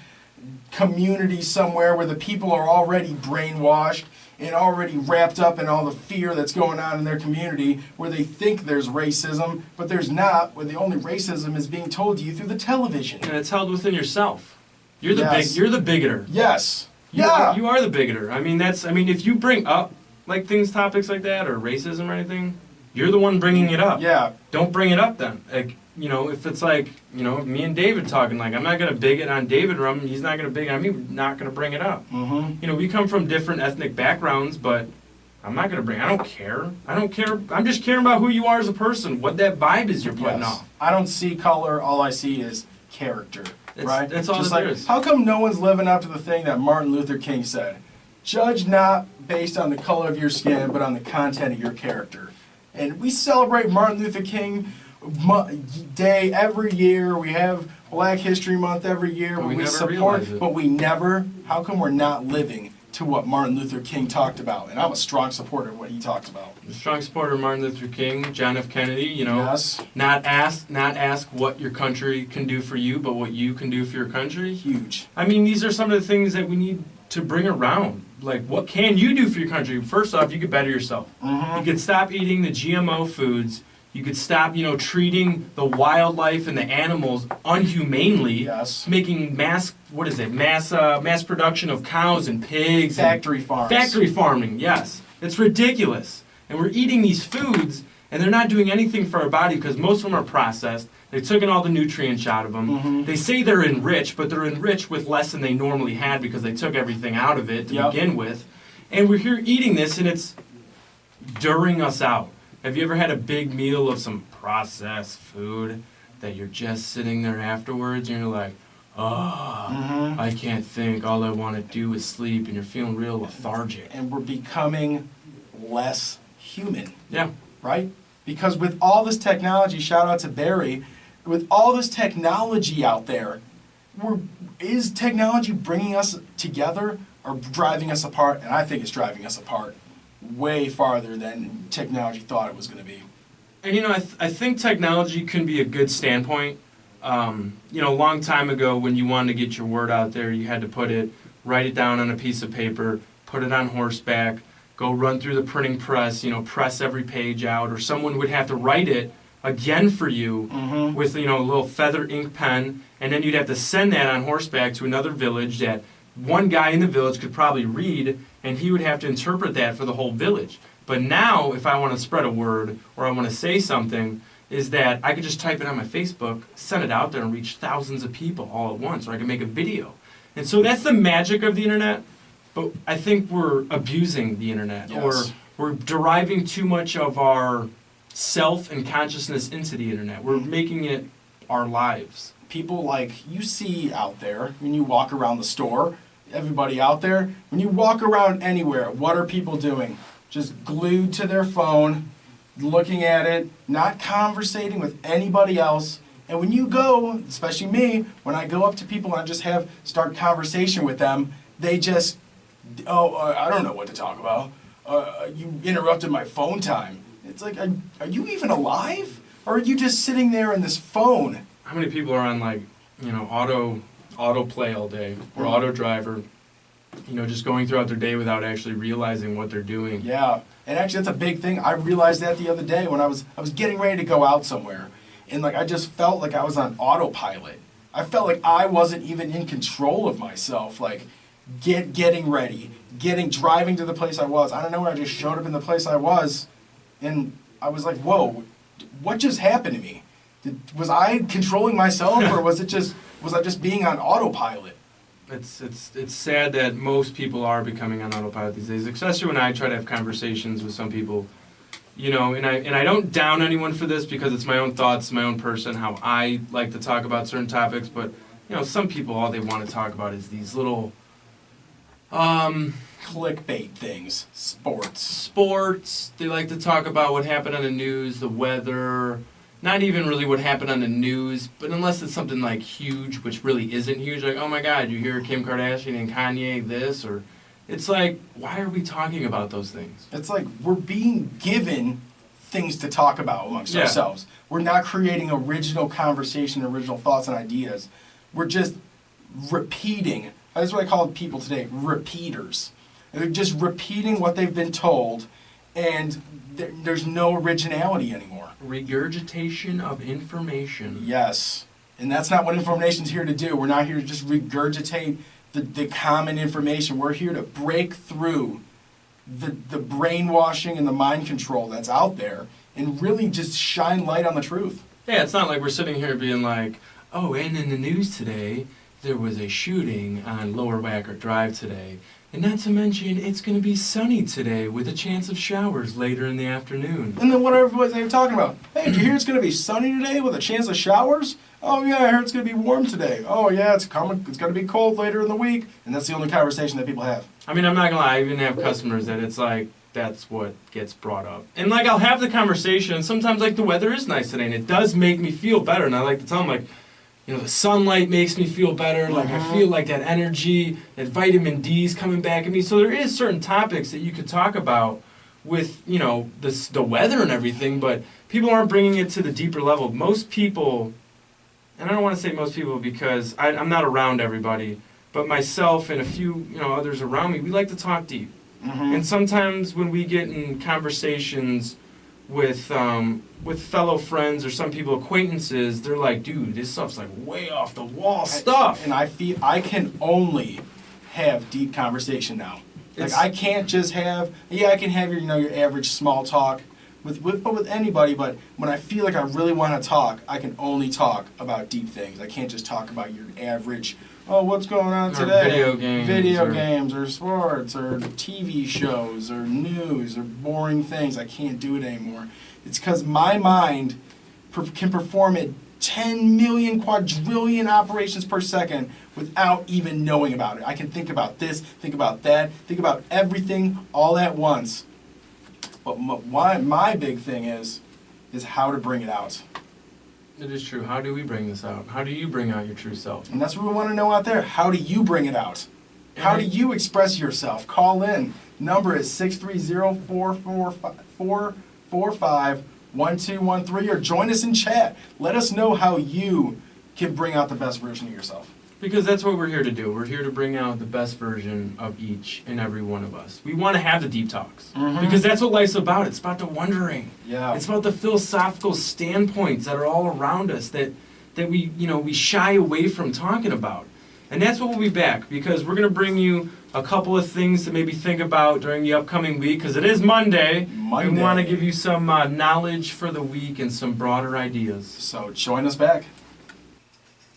community somewhere where the people are already brainwashed and already wrapped up in all the fear that's going on in their community, where they think there's racism, but there's not, where the only racism is being told to you through the television. And it's held within yourself. You're the Yes. you're the bigoter. Yes. You are the bigoter. I mean, if you bring up topics like that or racism or anything, you're the one bringing it up. Yeah. Don't bring it up then. If it's me and David talking, I'm not going to bigot on David or he's not going to bigot on me, we're not going to bring it up. Mm-hmm. We come from different ethnic backgrounds, but I don't care. I'm just caring about who you are as a person, what that vibe is you're putting off. I don't see color. All I see is character. Right? That's all Just there is. How come no one's living up to the thing that Martin Luther King said? Judge not based on the color of your skin, but on the content of your character. And we celebrate Martin Luther King Day every year. We have Black History Month every year. But we never support, realize it. but we never. How come we're not living to what Martin Luther King talked about? And I'm a strong supporter of what he talked about. A strong supporter of Martin Luther King, John F. Kennedy. Yes. Not ask what your country can do for you, but what you can do for your country. Huge. I mean, these are some of the things that we need to bring around. What can you do for your country? First off, you could better yourself. Mm-hmm. You could stop eating the GMO foods. You could stop, treating the wildlife and the animals unhumanely. Yes. Making mass production of cows and pigs. Factory farms. Factory farming, yes. It's ridiculous. And we're eating these foods, and they're not doing anything for our body because most of them are processed. They've taken all the nutrients out of them. Mm-hmm. They say they're enriched, but they're enriched with less than they normally had because they took everything out of it to begin with. And we're here eating this, and it's during us out. Have you ever had a big meal of some processed food that you're just sitting there afterwards and you're like, I can't think. All I want to do is sleep, and you're feeling real lethargic. And we're becoming less human. Yeah. Right? Because with all this technology, shout out to Barry, with all this technology out there, is technology bringing us together or driving us apart? And I think it's driving us apart way farther than technology thought it was going to be. And I think technology can be a good standpoint. A long time ago when you wanted to get your word out there, you had to write it down on a piece of paper, put it on horseback, go run through the printing press, press every page out, or someone would have to write it again for you with, a little feather ink pen, and then you'd have to send that on horseback to another village that one guy in the village could probably read, and he would have to interpret that for the whole village. But now, if I want to spread a word or I want to say something, is that I could just type it on my Facebook, send it out there, and reach thousands of people all at once, or I can make a video. And so that's the magic of the internet, but I think we're abusing the internet, or we're deriving too much of our self and consciousness into the internet. We're making it our lives. People you see out there, when you walk around the store, everybody out there, when you walk around anywhere, what are people doing? Just glued to their phone, looking at it, not conversating with anybody else. And when you go, especially me, when I go up to people and I just start conversation with them, they just, I don't know what to talk about. You interrupted my phone time. It's like, are you even alive? Or are you just sitting there in this phone? How many people are on autoplay all day, or auto driver, just going throughout their day without actually realizing what they're doing. Yeah, and actually that's a big thing. I realized that the other day when I was getting ready to go out somewhere, and like I just felt like I was on autopilot. I felt like I wasn't even in control of myself. Like getting ready, driving to the place I was. I don't know where I just showed up in the place I was, and I was like, whoa, what just happened to me? Was I controlling myself, or was I just being on autopilot? It's sad that most people are becoming on autopilot these days, especially when I try to have conversations with some people, and I don't down anyone for this because it's my own thoughts, my own person, how I like to talk about certain topics, but some people, all they want to talk about is these little clickbait things, sports. They like to talk about what happened on the news, the weather. Not even really what happened on the news, but unless it's something like huge, which really isn't huge, like, oh my God, you hear Kim Kardashian and Kanye this, or it's like, why are we talking about those things? It's like we're being given things to talk about amongst ourselves. We're not creating original conversation, original thoughts and ideas. We're just repeating. That's what I call people today, repeaters. They're just repeating what they've been told, and there's no originality anymore. Regurgitation of information. Yes. And that's not what InformNation's here to do. We're not here to just regurgitate the common information. We're here to break through the brainwashing and the mind control that's out there and really just shine light on the truth. Yeah, it's not like we're sitting here being like, oh, and in the news today, there was a shooting on Lower Wacker Drive today. And not to mention, it's going to be sunny today with a chance of showers later in the afternoon. And then what are they talking about? Hey, did you hear it's going to be sunny today with a chance of showers? Oh, yeah, I heard it's going to be warm today. Oh, yeah, it's going to be cold later in the week. And that's the only conversation that people have. I mean, I'm not going to lie. I even have customers that it's like, that's what gets brought up. And, like, I'll have the conversation. Sometimes, like, the weather is nice today, and it does make me feel better. And I like to tell them, like, the sunlight makes me feel better. Like, I feel like that energy, that vitamin D is coming back at me. So there is certain topics that you could talk about with, the weather and everything, but people aren't bringing it to the deeper level. Most people, and I don't want to say most people because I'm not around everybody, but myself and a few, others around me, we like to talk deep. And sometimes when we get in conversations with fellow friends or some people, acquaintances, they're like, dude, this stuff's like way off the wall stuff. And I feel I can only have deep conversation now. Like I can't just have, I can have your average small talk with anybody, but when I feel like I really want to talk, I can only talk about deep things. I can't just talk about your average, what's going on today? Or video games or sports or TV shows or news or boring things. I can't do it anymore. It's because my mind can perform at 10 million quadrillion operations per second without even knowing about it. I can think about this, think about that, think about everything all at once. But my big thing is how to bring it out. It is true. How do we bring this out? How do you bring out your true self? And that's what we want to know out there. How do you bring it out? How do you express yourself? Call in. Number is 630-445-1213 or join us in chat. Let us know how you can bring out the best version of yourself. Because that's what we're here to do. We're here to bring out the best version of each and every one of us. We want to have the deep talks. Because that's what life's about. It's about the wondering. Yeah. It's about the philosophical standpoints that are all around us that we shy away from talking about. And that's what we'll be back, because we're going to bring you a couple of things to maybe think about during the upcoming week, because it is Monday. We want to give you some knowledge for the week and some broader ideas. So join us back.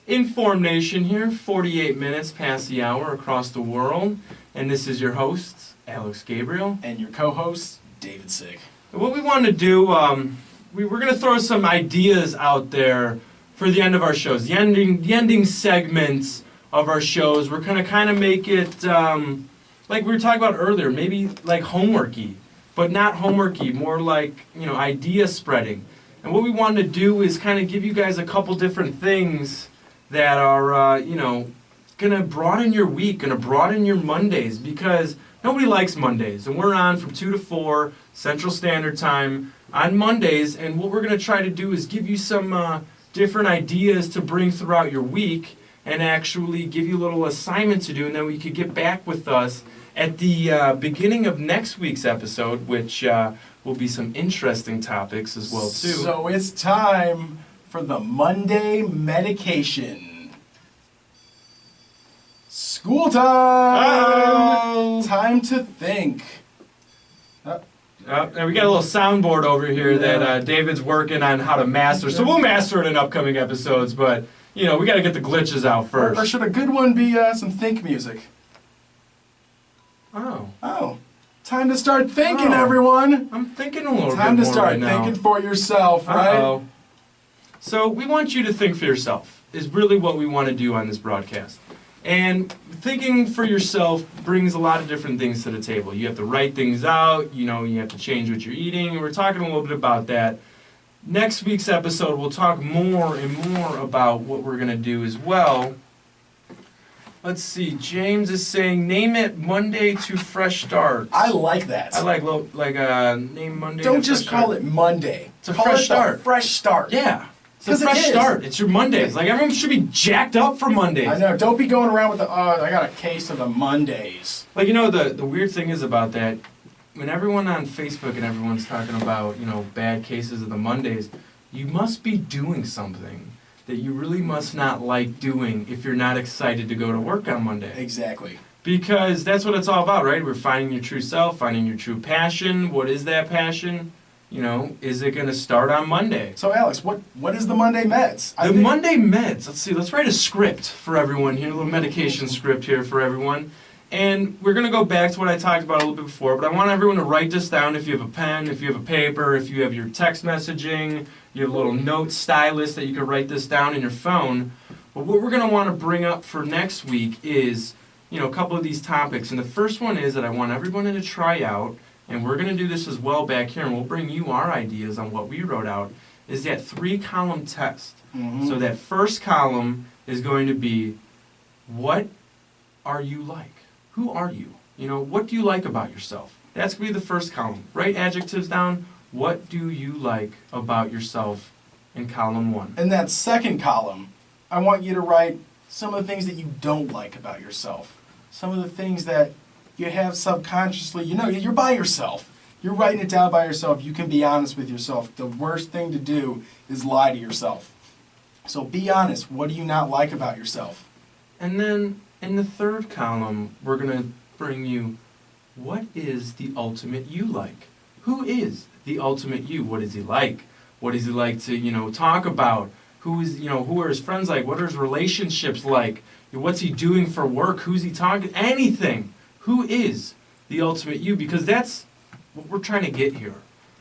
InformNation here, 48 minutes past the hour across the world. And this is your host, Alex Gabriel. And your co-host, David Sig. What we want to do, we're going to throw some ideas out there for the end of our shows. The ending segments of our shows. We're going to kind of make it, like we were talking about earlier, maybe like homeworky, but not homeworky, more like, idea spreading. And what we want to do is kind of give you guys a couple different things that are, going to broaden your week, going to broaden your Mondays, because nobody likes Mondays. And we're on from 2 to 4 Central Standard Time on Mondays. And what we're going to try to do is give you some different ideas to bring throughout your week. and actually give you a little assignment to do, and then we could get back with us at the beginning of next week's episode, which will be some interesting topics as well, too. So it's time for the Monday medication. School time! Uh-oh. Time to think. And we got a little soundboard over here that David's working on how to master. So we'll master it in upcoming episodes, but, we got to get the glitches out first. Or should a good one be some think music? Oh. Time to start thinking, Oh. everyone. I'm thinking a little Time bit to more start right now. thinking for yourself, right? Uh-oh. So we want you to think for yourself, is really what we want to do on this broadcast. And thinking for yourself brings a lot of different things to the table. You have to write things out, you have to change what you're eating, and we're talking a little bit about that. Next week's episode, we'll talk more and more about what we're going to do as well. Let's see, James is saying, name it Monday to Fresh Start. I like that. I like name Monday Don't to just Fresh call Start. it Monday. It's a Call fresh it start. The fresh start. Yeah. It's a 'Cause it fresh is. start. It's your Mondays. Like, everyone should be jacked up for Mondays. I know. Don't be going around with I got a case of the Mondays. Like, the weird thing is about that, when everyone on Facebook and everyone's talking about, bad cases of the Mondays, you must be doing something that you really must not like doing if you're not excited to go to work on Monday. Exactly. Because that's what it's all about, right? We're finding your true self, finding your true passion. What is that passion? Is it going to start on Monday? So, Alex, what is the Monday meds? The Monday meds. Let's see. Let's write a script for everyone here, a little medication script here for everyone. And we're going to go back to what I talked about a little bit before, but I want everyone to write this down if you have a pen, if you have a paper, if you have your text messaging, you have a little note stylus that you can write this down in your phone. But what we're going to want to bring up for next week is, a couple of these topics. And the first one is that I want everyone to try out, and we're going to do this as well back here, and we'll bring you our ideas on what we wrote out, is that 3-column test. Mm-hmm. So that first column is going to be, what are you like? Who are you? What do you like about yourself? That's going to be the first column. Write adjectives down. What do you like about yourself in column 1? In that second column, I want you to write some of the things that you don't like about yourself. Some of the things that you have subconsciously, you're by yourself. You're writing it down by yourself. You can be honest with yourself. The worst thing to do is lie to yourself. So be honest. What do you not like about yourself? And then in the third column, we're going to bring you, what is the ultimate you like? Who is the ultimate you? What is he like? What does he like to, talk about? Who are his friends like? What are his relationships like? What's he doing for work? Who's he talking? Anything. Who is the ultimate you? Because that's what we're trying to get here.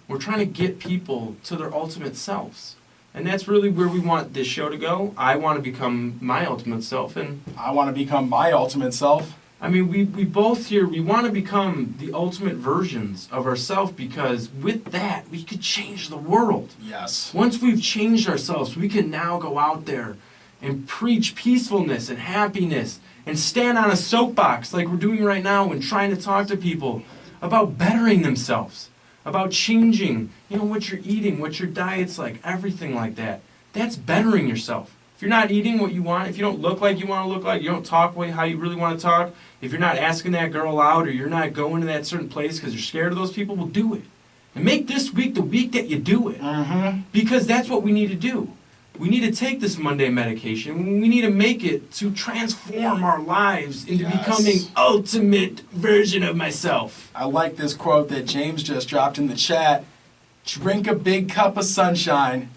We're trying to get people to their ultimate selves. And that's really where we want this show to go. I want to become my ultimate self. And I want to become my ultimate self. I mean, we both here, we want to become the ultimate versions of ourselves, because with that, we could change the world. Yes. Once we've changed ourselves, we can now go out there and preach peacefulness and happiness and stand on a soapbox like we're doing right now and trying to talk to people about bettering themselves, about changing, what you're eating, what your diet's like, everything like that. That's bettering yourself. If you're not eating what you want, if you don't look like you want to look like, you don't talk how you really want to talk, if you're not asking that girl out or you're not going to that certain place because you're scared of those people, well, do it. And make this week the week that you do it. Mm-hmm. Because that's what we need to do. We need to take this Monday medication. We need to make it to transform our lives into Yes. becoming ultimate version of myself. I like this quote that James just dropped in the chat. Drink a big cup of sunshine,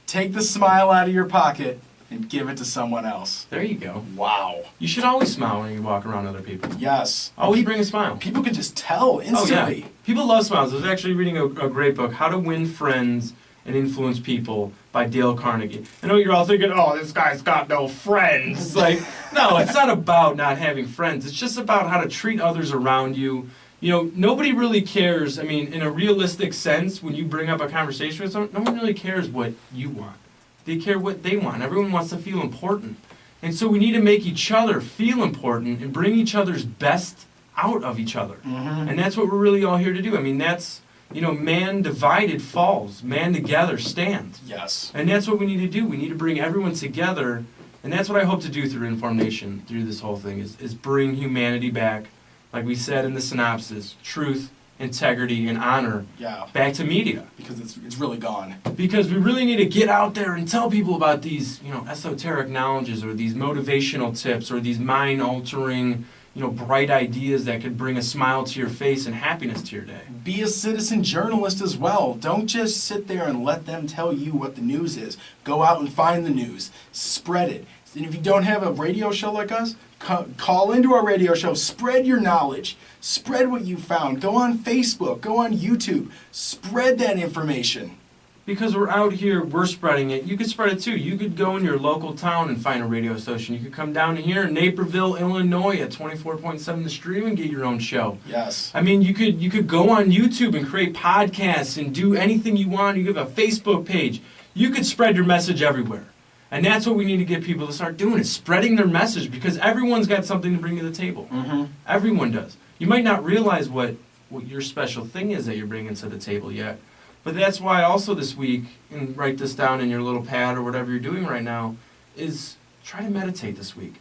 take the smile out of your pocket, and give it to someone else. There you go. Wow. You should always smile when you walk around other people. Yes. Always bring a smile. People can just tell Oh, instantly. yeah. People love smiles. I was actually reading a great book, How to Win Friends and Influence People by Dale Carnegie. I know you're all thinking, oh, this guy's got no friends. Like, no, it's not about not having friends. It's just about how to treat others around you. Nobody really cares. I mean, in a realistic sense, when you bring up a conversation with someone, no one really cares what you want. They care what they want. Everyone wants to feel important. And so we need to make each other feel important and bring each other's best out of each other. Mm-hmm. And that's what we're really all here to do. I mean, that's, man divided falls, man together stands. Yes. And that's what we need to do. We need to bring everyone together And that's what I hope to do through InformNation, through this whole thing, is bring humanity back, like we said in the synopsis, truth, integrity, and honor back to media. Because it's really gone. Because we really need to get out there and tell people about these, esoteric knowledges or these motivational tips or these mind-altering, bright ideas that could bring a smile to your face and happiness to your day. Be a citizen journalist as well. Don't just sit there and let them tell you what the news is. Go out and find the news. Spread it. And if you don't have a radio show like us, call into our radio show. Spread your knowledge. Spread what you found. Go on Facebook. Go on YouTube. Spread that information. Because we're out here, we're spreading it. You could spread it too. You could go in your local town and find a radio station. You could come down here in Naperville, Illinois at 24.7 The Stream and get your own show. Yes. I mean, you could go on YouTube and create podcasts and do anything you want. You have a Facebook page. You could spread your message everywhere. And that's what we need to get people to start doing, is spreading their message, because everyone's got something to bring to the table. Mm-hmm. Everyone does. You might not realize what your special thing is that you're bringing to the table yet. But that's why also this week, and write this down in your little pad or whatever you're doing right now, is try to meditate this week.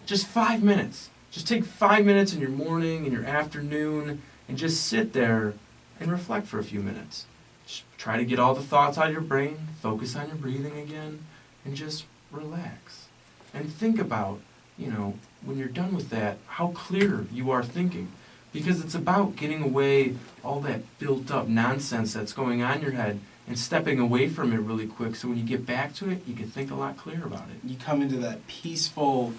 Just 5 minutes. Just take 5 minutes in your morning, in your afternoon, and just sit there and reflect for a few minutes. Just try to get all the thoughts out of your brain, focus on your breathing again, and just relax. And think about, when you're done with that, how clear you are thinking. Because it's about getting away all that built up nonsense that's going on in your head and stepping away from it really quick, so when you get back to it, you can think a lot clearer about it. You come into that peaceful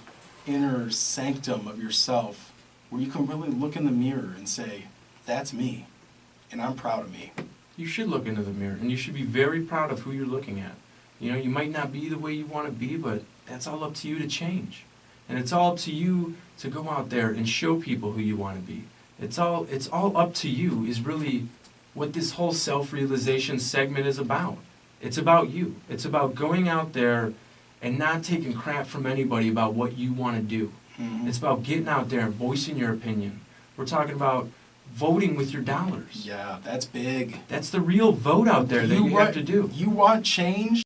inner sanctum of yourself where you can really look in the mirror and say, that's me, and I'm proud of me. You should look into the mirror, and you should be very proud of who you're looking at. You might not be the way you want to be, but that's all up to you to change. And it's all up to you to go out there and show people who you want to be. It's all up to you is really what this whole self-realization segment is about. It's about you. It's about going out there and not taking crap from anybody about what you want to do. Mm-hmm. It's about getting out there and voicing your opinion. We're talking about voting with your dollars. Yeah, that's big. That's the real vote out there that you have to do. You want change?